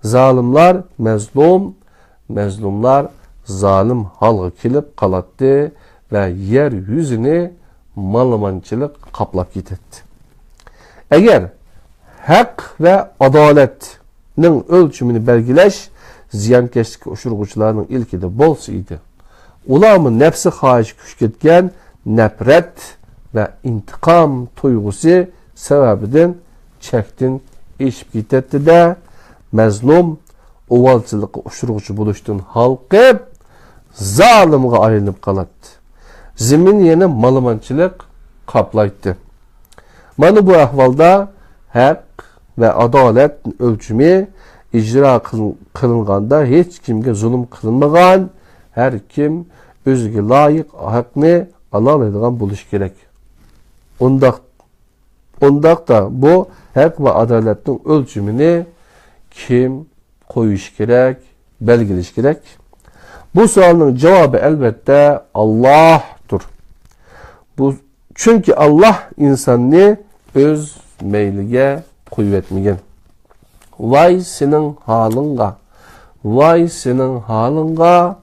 Zalimlar mezlumlar zalim halga kilip kalattı ve yeryüzünü malamançılık kaplap gidetti. Eğer hak ve adaletning ölçümünü belgilash ziyankeşlik ushurg'uvchilarning ilkida bo'lsaydi, ularning nafsi xohish kuch ketgan nafrat ve intiqom tuyg'usi sababidan chekdan eshib ketadi-da, mazlum uvalchilikqa ushurg'uvchi bo'lishdan halqib zolimga aylanib qoladi. Zamin yana malamanchilik qoplaydi. Mana bu ahvolda haq ve adalet ölçümü icra kılınğanda hiç kimge zulüm kılınmagan, her kim özüge layık haqqını alalaydigan buluş gerek. Ondaq da bu haq ve adaletin ölçümünü kim koyuş gerek, belgiliş gerek? Bu sualın cevabı elbette Allah'tır. Çünkü Allah insanı öz meylige kuvvetmegen. Vay senin halınga, vay senin halınga,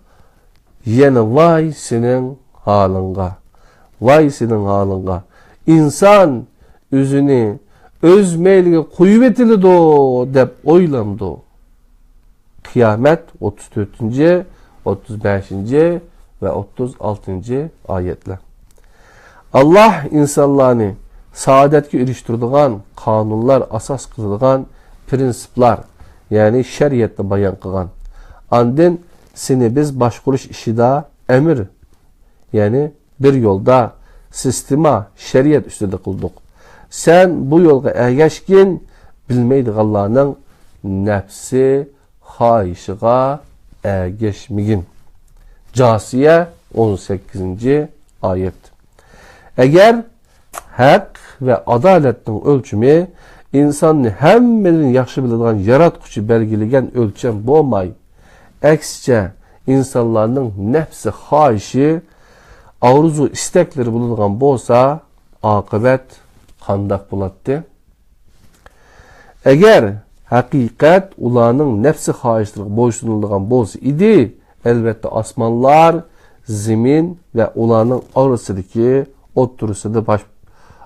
yine vay senin halınga, vay senin halınga. İnsan özünü öz meylige kuvvetili do dep oylamdı. Kıyamet 34. 35. ve 36. ayetler. Allah insanlarını saadetke eriştirdiğin kanunlar asas kıldıgan prinsiplar, yani şeriatta bayan kılgan. Andın seni biz başkuruş işi da emir, yani bir yolda sistema şeriat üstünde kıldık. Sen bu yolga ergeşkin bilmeydik Allah'ın nefsi haişiga ergeşmigin. Casiye 18. ayet. Eğer hak ve adaletin ölçümü insanı hemmenin yaxşı bildiğin yaratkucu belgilegen ölçem bolmay. Eksçe insanların nefsi haişi arzu istekleri bulungan bolsa akıbet kandak bulattı. Eğer hakikat ulanın nefsi haişliği boysunulduğun bolsa idi, elbette asmanlar, zemin ve ulanın arasındaki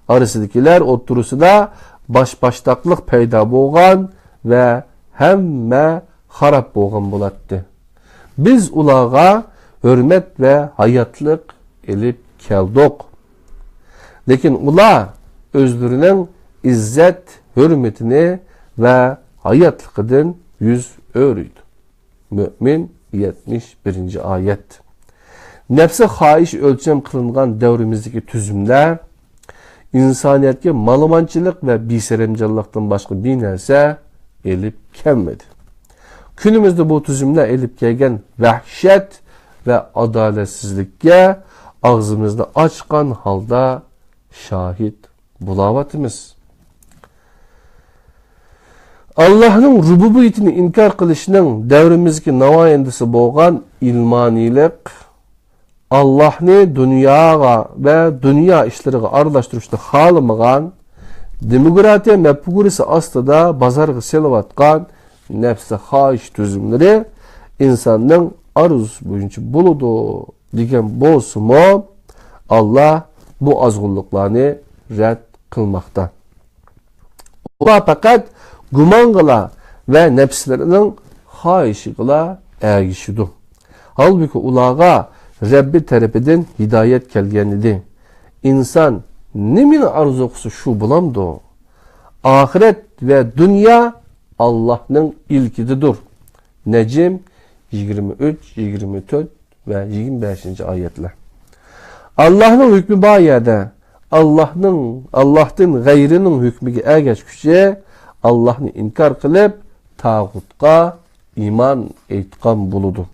arasındakiler oturusu da baştaklık peyda bolgan ve hemme harap bolgan bulattı. Biz ulağa hürmet ve hayatlık elip keldik. Lekin ula özlerinin izzet, hürmetini ve hayatlıkıdın yüz örüydü. Mümin 71. ayet. Nefsi haiş ölçem kılıngan devrimizdeki tüzümler insaniyetke malımançılık ve biseremcallıktan başka bir nerse elip kelmedi. Günümüzde bu tüzümler elip gelgen vahşet ve adaletsizlikке ağzımızda açkan halda şahit bulavatımız. Allah'ın rububiyetini inkar kılışının devrimizdeki navayendisi boğan ilmanilik, Allah'ını dünyaya ve dünya işlerine arlaştırışta halımıgan, demokratiya mepugurisi aslında bazargı selavatkan nefsi haiş tüzümleri insanın arzusu boyunca buludu diyen bolsumu Allah bu azgınlıklarını red kılmakta. Ola fakat guman kıla ve nefslerinin haişi kıla ergişidu. Halbuki ulağa Rabbi tarafından hidayet kelgen idi. İnsan nemin arzukusu şu bulamdı. Ahiret ve dünya Allah'ın ilkididir. Necim 23, 24 ve 25. ayetler. Allah'ın hükmü bayada Allah'tan gayrının hükmüge ergeç küçe Allah'ını inkar kılıp tağutqa iman etkan buludu.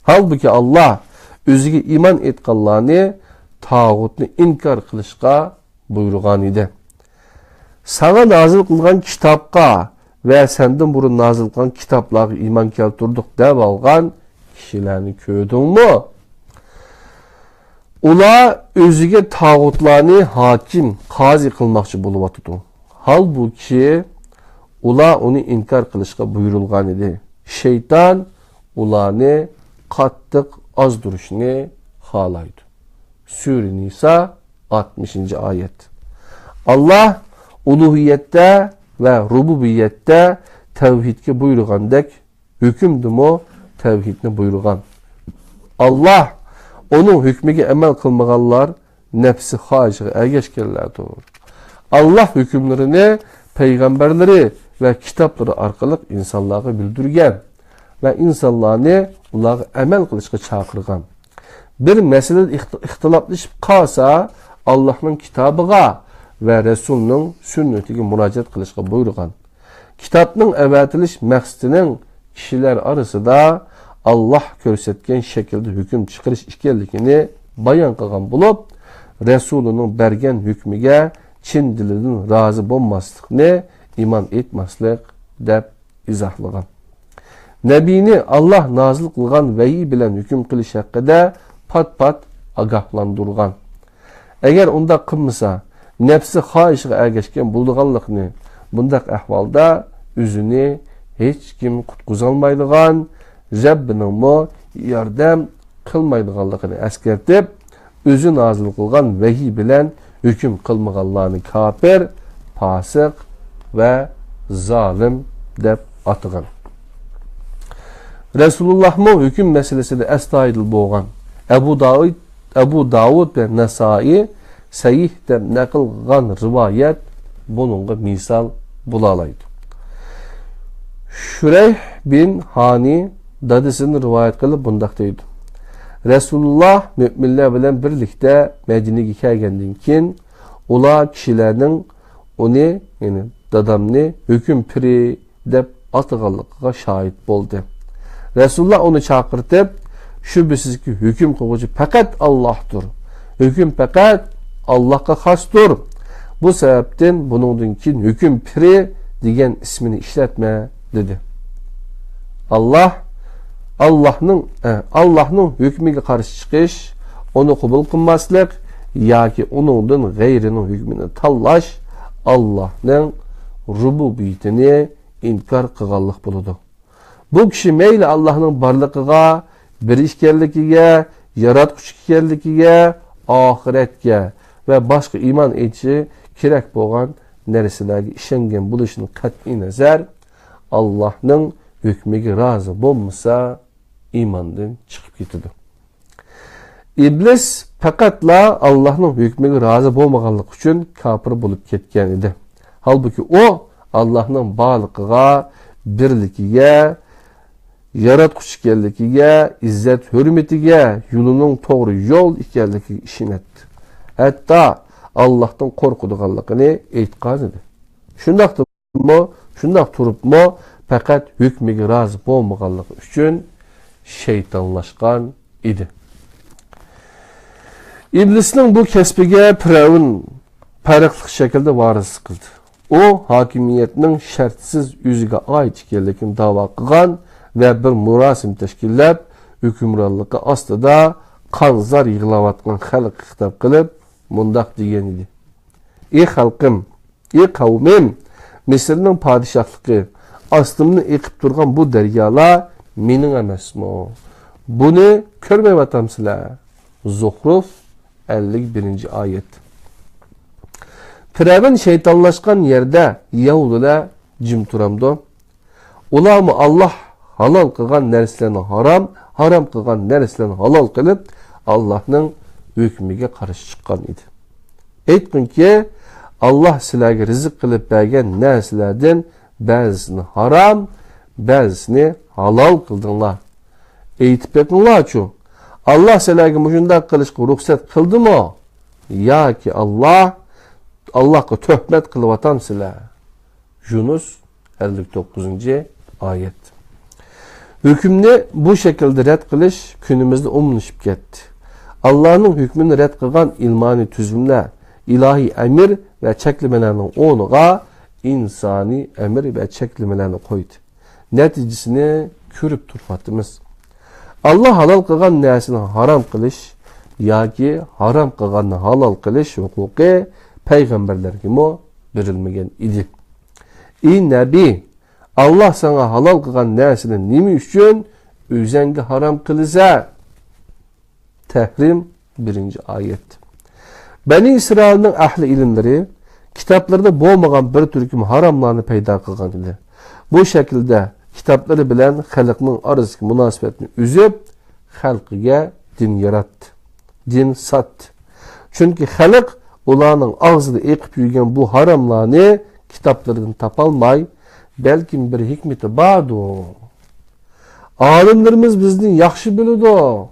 Halbuki Allah özüge iman etkanlarını tağutunu inkar kılışqa buyurgan idi. Sana nazil kılgan kitapqa ve senden burun nazil kılgan kitapları iman keltirdik deb algan kişilerini köydün mü? Ula özüge tağutlarını hakim, qazi kılmakçı buluvatıdı. Halbuki ula onu inkar kılışqa buyurulgan idi. Şeytan ulanı kattık az duruşunu halaydı. Sure Nisa 60. ayet. Allah uluhiyette ve rububiyette tevhidke buyurgandek hükümdümü tevhidini buyurgan. Allah onun hükmüge emel kılmağanlar nefsi haşiğe ergeçkerlerdir. Allah hükümlerini peygamberleri ve kitapları arkalık insanlara bildirgen ve insanlarını onlara emel kılışqa çağırgan. Bir mesele ihtilaflaşıp kalsa Allah'ın kitabıga ve Resul'nün sünnetiga murojaat qilishga buyurgan. Kitapning avatilish maqsadining kishilar orasida Allah ko'rsatgan shaklda hukm chiqarish ekanligini bayon qilgan bo'lib, Resul'ning bergan hukmiga chin dilidan rozi bo'lmaslikni iman etmaslik deb izohlagan. Nabiyni Allah nazil qilgan vahiy bilan hukm qilish haqida pat-pat ogohlantirgan. Agar unda qilmasa, nafsi xohishiga ergashgan bo'lganlikni, bundaq ahvolda o'zini hech kim qutqizolmaydigan, Rabbining mo yordam qilmaydiganligini eskartib, o'zi nazil qilgan vahiy bilan hukm qilmaganlarni kafir, fasiq va zolim deb atagan. Resulullah mu hüküm meselesinde astoydil bo'lgan. Abu Davud ve Nasai sahih deb naql qilgan rivoyat bununla misal bo'lalaydi. Şureyh bin Hani dadisini rivayet qilib bundaq deydi. Resulullah müminler bilan birlikte Medine'ye kelgandan keyin ular kishilarning uni, yani dadamni hüküm piri deb atganligiga shohid bo'ldi. Resulullah onu çağırtıp, şüphesiz ki hüküm kovucu fakat Allah'tır. Hüküm fakat Allah'a xasdır. Bu sebepten bunun için hüküm piri diyen ismini işletme dedi. Allah'ın hükmüne karşı çıkış, onu kabul kılmaslık, ya ki onun gayrinin hükmünü tallaş, Allah'ın rububiyetini inkar kıgallık buludu. Bu kişi meyli Allah'ın barlığına, bir işkerlikiga, yaratkuş işkerlikiga, ahiretke ve başka iman etişi kerek bo'lgan narsalarga ishongan bo'lishini qat'iy nazar Allah'ın hükmüge razı bo'lmasa imandan chiqib ketadi. İblis faqatla Allah'ın hükmüge razı bo'lmaganlik uchun kafir bo'lib ketgan edi. Halbuki o Allah'ın barlığına, birlikiga, yaratqush ekanligiga, izzat hurmatiga, yo'lining to'g'ri yo'l ekanligiga ishonadi. Hatto Allohdan qo'rqadiganligini aytgan edi. Shundaq turibmi, faqat hukmiga rozi bo'lmaganligi uchun shaytonlashgan edi. İblisning bu kasbiga Firavun farqli shaklda varis qildi. O hokimiyatning shartsiz o'ziga oid ekanligini da'vo qilgan ve bir murasim teşkillab, hükümranlıkı astıda kanzar yığılavatkan xalq xitap qilib, mundaq degan idi. Ey xalqim, ey kavmim, Misrning padişahlığı astımni eqib turgan bu daryolar mening emasmi? Buni ko'rmayapsizlar. Zuhruf 51. ayet. Firavun şeytanlaşkan yerde Yahudilar jim turamdi. Ularmi Allah halal qilgan narsalarni haram qilgan narsalarni halal qilib, Allah'ның hükmüge qarshi chiqqan edi. Aytqinki, Allah sizlarga rizq qilib bergan narsalardan ba'zisini haram, ba'zisini halal qildinglar. Aytib beringlar-chu, Allah sizlarga shunday qilishga ruxsat qildimi? Yoki Allah'a töhmet qilyapsizlar. Yunus 59. ayet. Hükümni bu şekilde red qilish günümüzde umulishib ketdi. Allah'ın hükmünü red qilgan ilmani tüzümler, ilahi emir ve çeklimelerinin o'rniga insani emir ve çeklimelerini koydu. Neticesini ko'rib turibmiz. Allah halal qilgan narsani haram qilish yoki haram qilganni halal qilish huquqi payg'ambarlarga berilmagan edi. Ey nabiy, Allah sana halal qilgan narsani nima uchun o'zingga haram qilsa? Tahrim 1. ayet. Bani İsrailning ahli ilmlari kitaplarda bo'lmagan bir turkum haramlarni paydo qilgan edi. Bu şekilde kitaplari bilan xalqning orasidagi munosabatni uzib, xalqiga din yaratdi. Din satdi. Chunki xalq ularning og'zida eqib yurgan bu haramlarni kitaplardan topolmay, belki bir hikmeti bardir. Alimlerimiz bizden yaxshi biladi.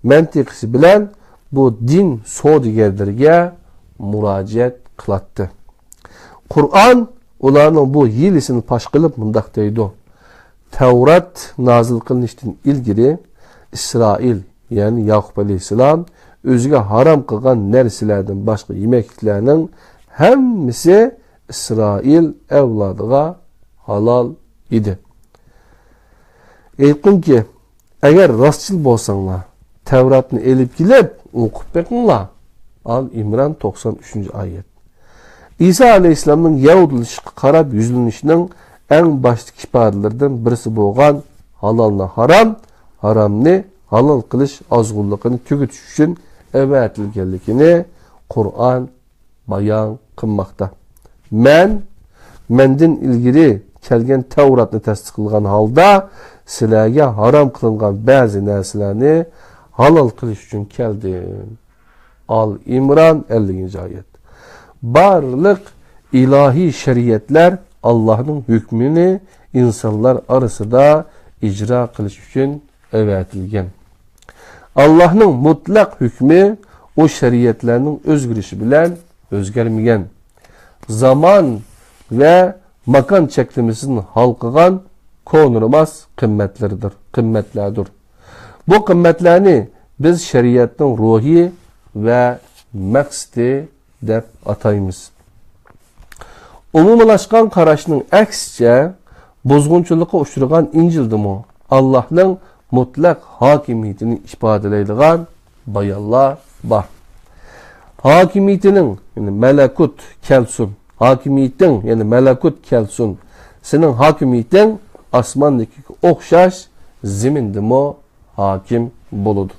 Mantiqisi bilan bu din savdogarlarga murojaat qılatdı. Kur'an ularning bu yilisini paş qilib mundaq deydi. Tevrat nazil qilinishidan ilgari İsrail, yani Yaqub alayhissalom o'ziga harom qilgan narsalardan boshqa yemekliklarning hammasi İsrail avlodiga halol edi. Aytqinki, agar rostchil bo'lsanglar, Tevratni elib kelib o'qib beqinglar. Al İmran 93-oyat. İsa aleyhisselamның yahudilishga qarab yuzlanishining eng boshli ifodalaridan birisi bo'lgan halolni harom, haromni halol qilish ozg'unligini tugutish uchun avatilganligini Qur'on bayon qilmoqda. Mendan ilgari kelgan Tevratni tasdiqlagan holda sizlarga harom qilingan ba'zi narsalarni halol qilish uchun keldim. Al İmran 50-oyat. Barliq ilahi şeriyetler Allah'ın hükmünü insanlar arasında icra qilish uchun avatilgan. Allah'ın mutlaq hükmü o şeriyetlerinin özgürüşü bilen özgermeyen. Zaman ve makan çeklimizin halkıgan konurmaz kımmetlerdir. Bu kımmetlerini biz şeriyetin ruhi ve maksidi deb ataymiz. Umumlaşkan qarashning aksicha bozg'unchilikqa uchragan İncil'dimi Allah'ның mutlaq hakimiyetini ifodalaydigan bayonlar bor. Hakimiyetining, yani malakut kelsin. Hakimiyetin, yani malakut kelsin. Senin hakimiyetin asmandaki o'xshash zimindimi hakim bo'ladi.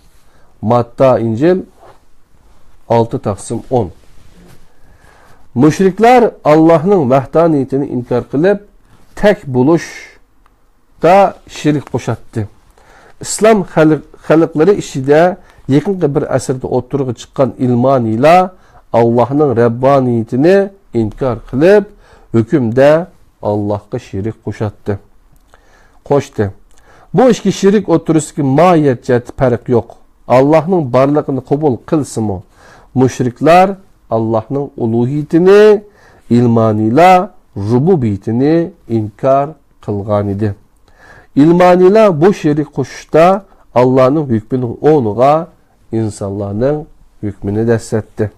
Matta İncil 6-10. Müşrikler Allah'ın vahdaniyetini inkar qilib, tek buluşda şirik qo'shatdi. İslam xalqlari ishida yaqinqi bir asrda o'tirg'i chiqqan ilmoniylar Allah'ın rabbaniyetini inkar qilib, hukmda Allah'ga şirik qo'shdi. Bu ishga şirik o'tirishga mohiyat jihati farq yo'q. Allah'ın barlig'ini qabul qilsinmi? Müşrikler Allah'ın uluhiyetini, ilmaniyla rububiyetini inkar kılgan idi. İlmaniyla bu şerik koşuşta Allah'ın hükmünün onuğa insanların hükmünü dessetti.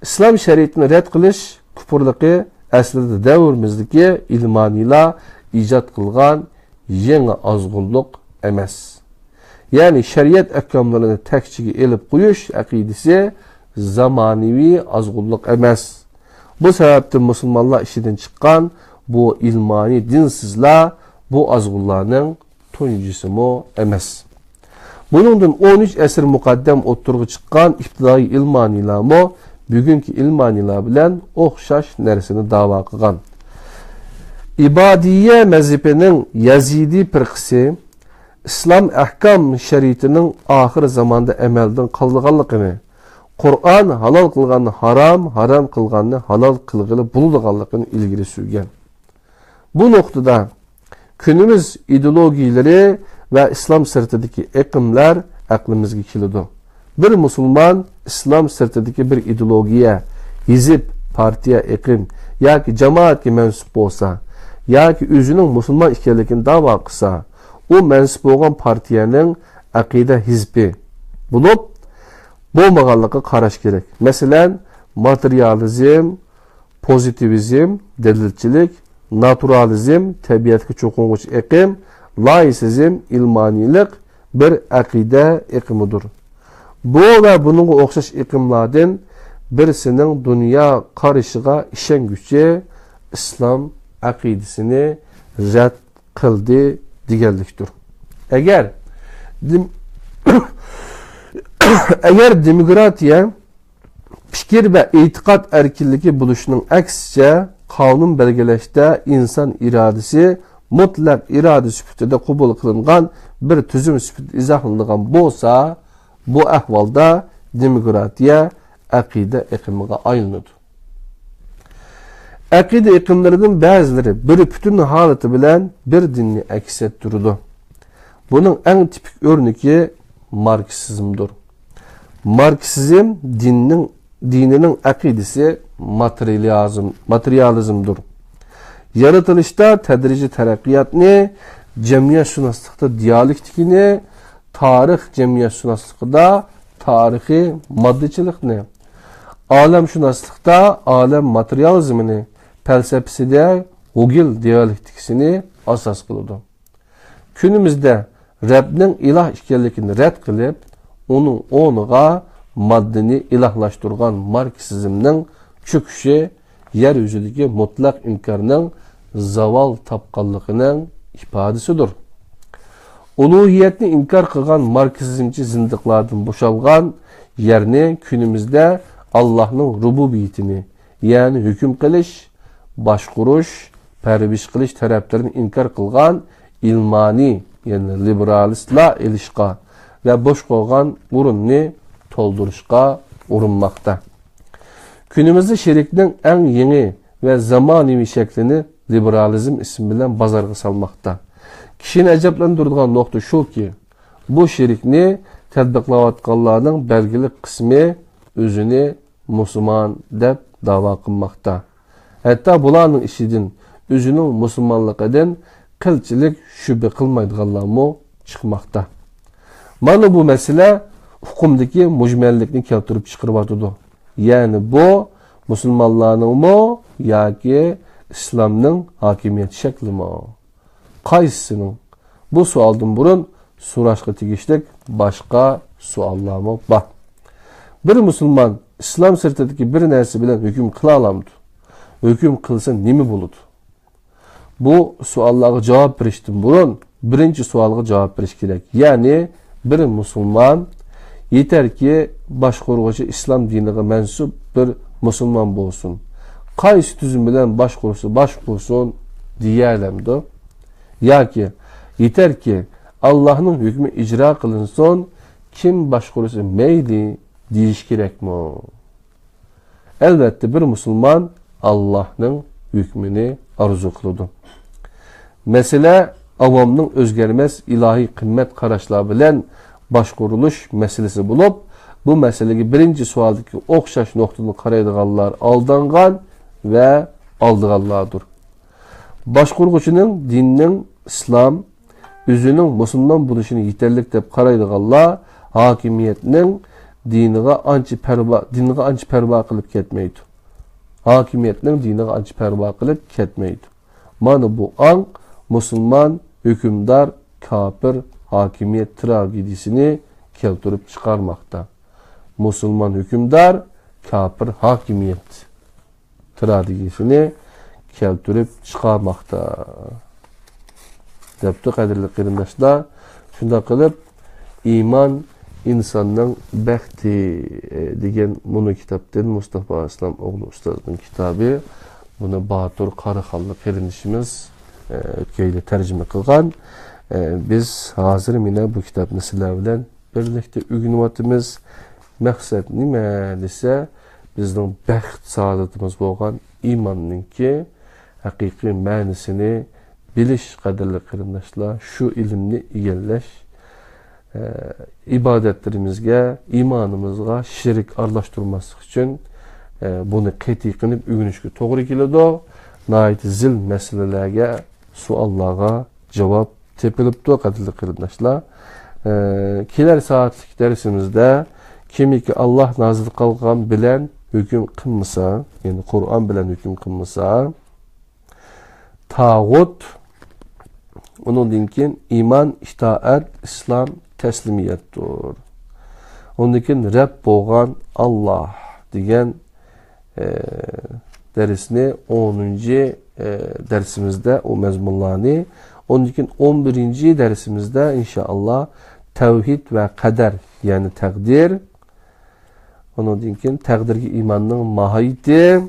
İslam şeriatini red kılış, küpürlüğü aslında devrimizdeki ilmaniyla icat kılgan yeni azgınlık emas. Yani şeriat ahkamlarını tekçigi elip koyuş akidesi zamanivi azgınlık emas. Bu sebepten Müslümanlar işinden çıkan bu ilmani dinsizler bu azgınlarının tunucusu mu emas. Bunundan 13 esir mukaddem oturgu çıkan iftidai ilmaniler mu bugünkü ilmaniler bilen o'xshash narsani da'vo qilgan. İbadiye mezhebinin Yazidi firqasi İslam ahkam şeriatinin ahir zamanda emelden qolganligini, Kur'an halal kılganını haram, haram kılganını halal kılgılı bulduğanlıkını ilgili sürgen. Bu noktada günümüz ideologileri ve İslam sırtındaki ekimler aklımızga keladi. Bir Müslüman İslam sırtındaki bir ideologiye, hizip, partiya, ekim, ya ki cemaatki mensup olsa, ya ki özünün Müslüman ekanligini da'vo qilsa, o mensup bo'lgan partiyaning aqida hizbi bulup bo'lmaganligiga qarash kerak. Masalan, materializm, pozitivizm, dalilchilik, naturalizm, tabiatga cho'qinuvchi eqim, laisizm, ilmonilik bir aqida eqimidir. Bu ve bununla o'xshash eqimlardan birisining dunyo qarashiga ishonguchi islom aqidasini rad qildi deganlikdir. Eğer demokratiya fikir ve e'tiqod erkinligi bo'lishning aksicha qonun belgilashda inson irodasi mutlaq iroda sifatida qabul qilingan bir tuzum sifatida izohlangan bo'lsa, bu ahvolda demokratiya aqida iqimiga aylanadi. Aqida iqimlaridan ba'zilari bir butun holati bilan bir dinni aks ettiradi. Bunun en tipik örneği Marksizmdir. Marksizm dinning dininin akidesi materyalizmdir. Yaratılışta tedrici terakkiyatni, cemiyetşünaslıkta diyalektikini, tarih cemiyetşünaslıkta tarihi maddeçilikni, alemşünaslıkta alem materyalizmini, felsefesinde Hegel diyalektikisini asas kıldı. Günümüzde Rabb'nin ilah işgallikini red kılıp, onun onuğa maddeni ilahlaştırgan Marksizmning çöküşü yeryüzüdeki mutlak inkarının zaval tapqanlığının ifadesidir. Uluhiyetni inkar kılgan Marksizmci zindiqlardan boşalgan yerini günümüzde Allah'ın rububiyetini, yani hüküm kılış, başkuruş, perviş kılış taraflarını inkar kılgan ilmani, yani liberalistla ilişka ve boş koygan urunni tolduruşka urunmakta. Günümüzde şeriknin en yeni ve zamanıvi şeklini liberalizm ismi bilen bazarga salmakta. Kişini ecaplandırdıgan nokta şu ki, bu şerikni tedbiqlavatqanlarning belgili kısmı özünü Müslüman deb dava kılmakta. Hatta bularning işidin özünün Müslümanlıqıdan qilchilik şübhe qilmaydiganlarmi çıkmakta. Mana bu mesele hukumdaki mujmallikni keltirib chiqaryapti. Yani bu Müslümanlarning yoki İslamning hakimiyet şeklimi? Qaysisining? Bu sualdan burun so'rashga tegishli başka suallarmi bor. Bir Müslüman İslam sirtidagi bir narsa bilan hukm qila olamdi. Hukm qilsa nima bo'ladi? Bu suallarga cevap verishdan burun birinchi savolga cevap verish kerak. Yani bir Müslüman yeter ki başquruvchi İslam diniga mansub bir Müslüman bo'lsin. Qaysi tuzum bilan başqursin deyalamdi. Yoki yeter ki Allah'ın hükmü icra kılınsın, kim başqursa mayli deyish kerakmi? Elbette bir Müslüman Allah'ın hükmünü arzu kılıdı. Mesele avamның özgermez ilahi kıymet qarashlar bilan başquruluş meselesi bulup, bu meselegi birinci sualdaki okşaş noktasını qaraydiganlar aldangan ve aldıganlardır. Başqurguchining dinning İslam, özünün Müslüman buluşunu yeterlik deb qaraydiganlar hakimiyetning diniga ancha perva qilib ketmaydi. Hakimiyetning diniga ancha perva qilib ketmaydi. Mana bu an Müslüman, hükümdar, kafir, hakimiyet tragedisini keltirib chiqarmoqda. Müslüman hükümdar, kafir, hakimiyet tragedisini keltirib chiqarmoqda. Debdi qadrli qarindoshlar, shunda qilib iman insonning baxti degan bunu kitobdan Mustafa Aslam o'g'li ustozning kitobi. Buni Batur Qaraxonli qarindoshimiz ötkeyle tercüme kılgan. Biz hazır mine bu kitabını sizler bilen birlikte öğreniyatımız. Maksat nime dese bizden bəxt saadetimiz bolgan imanın ki hakiki mənisini biliş qadirli qarindoshlar, şu ilimni egallash, ibadetlerimizge, imanımızga şirik aralashtirmaslik uchun bunu qat'iy qilib o'rganishga to'g'ri keladi. Nayet zil meselelerge, suallarga cevap tepilipti qadrli qarindoshlar. Kelar saatlik dersimizde kimiki Allah nazil qilgan bilen hüküm qilmasa, yani Kur'an bilen hüküm qilmasa, tağut, onundan keyin iman, itaat, İslam, teslimiyettir. Ondan keyin Rabb bo'lgan Allah degan dersini 10. dersimizde o mezmunlarını, onun için 11. dersimizde inşallah tevhid ve kader, yani takdir, onun için takdirki imanın mahiyeti,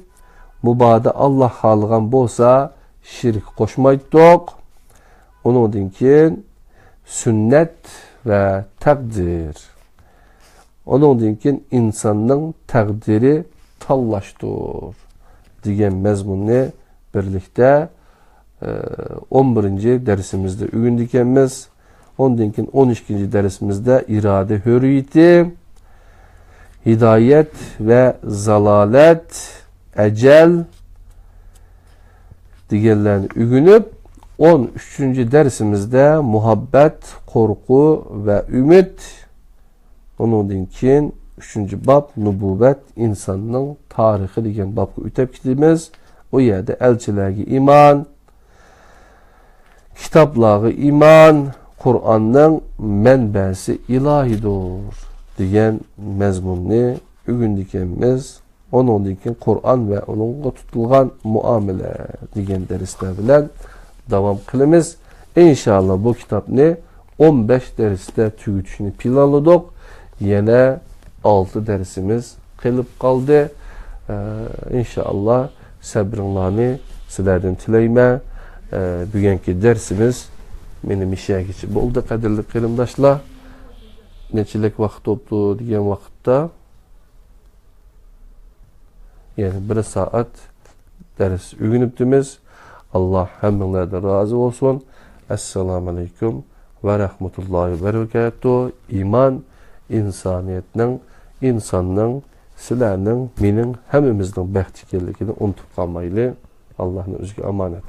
mübada Allah halgan bolsa şirk koşmaydık, onun için sünnet ve takdir, onun için insanın takdiri tallaştır degan mezmunni birlikte 11. dersimizde öğrendik. Ondan keyin 12. dersimizde irade hürriyeti, hidayet ve zalalet, ecel diğerlerini ügünüp 13. dersimizde muhabbet, korku ve ümit. Onun için 3. bab nububet insanın tarihi degan babga o'tib ketamiz. O yerda elchilarga iman, kitoblarga iman, Qur'onning manbasi ilohidir degan mazmunni o'rgandik. Onun için Kur'an ve onunla tutulgan muamele degan dersler bilen devam kılımız. İnşallah bu kitapni 15 derste tügütüşünü planladık. Yine 6 dersimiz kılıp kaldı. İnşallah sabrınlarını sizlerden tileyme. Bugünkü dersimiz benim işe geçip oldu kadirli kıyımdaşlar. Neçilik vakit oldu diyen vakitte yani 1 saat ders öğreniptimiz. Allah hemminlerden razı olsun. Esselamu aleyküm ve rahmetullahi ve berekatuhu. İman insaniyetinin, insanın, sizlerinin, menin, hemimizin bəxti kelligini unutup kalmaylı. Allah'ın özgü emanet.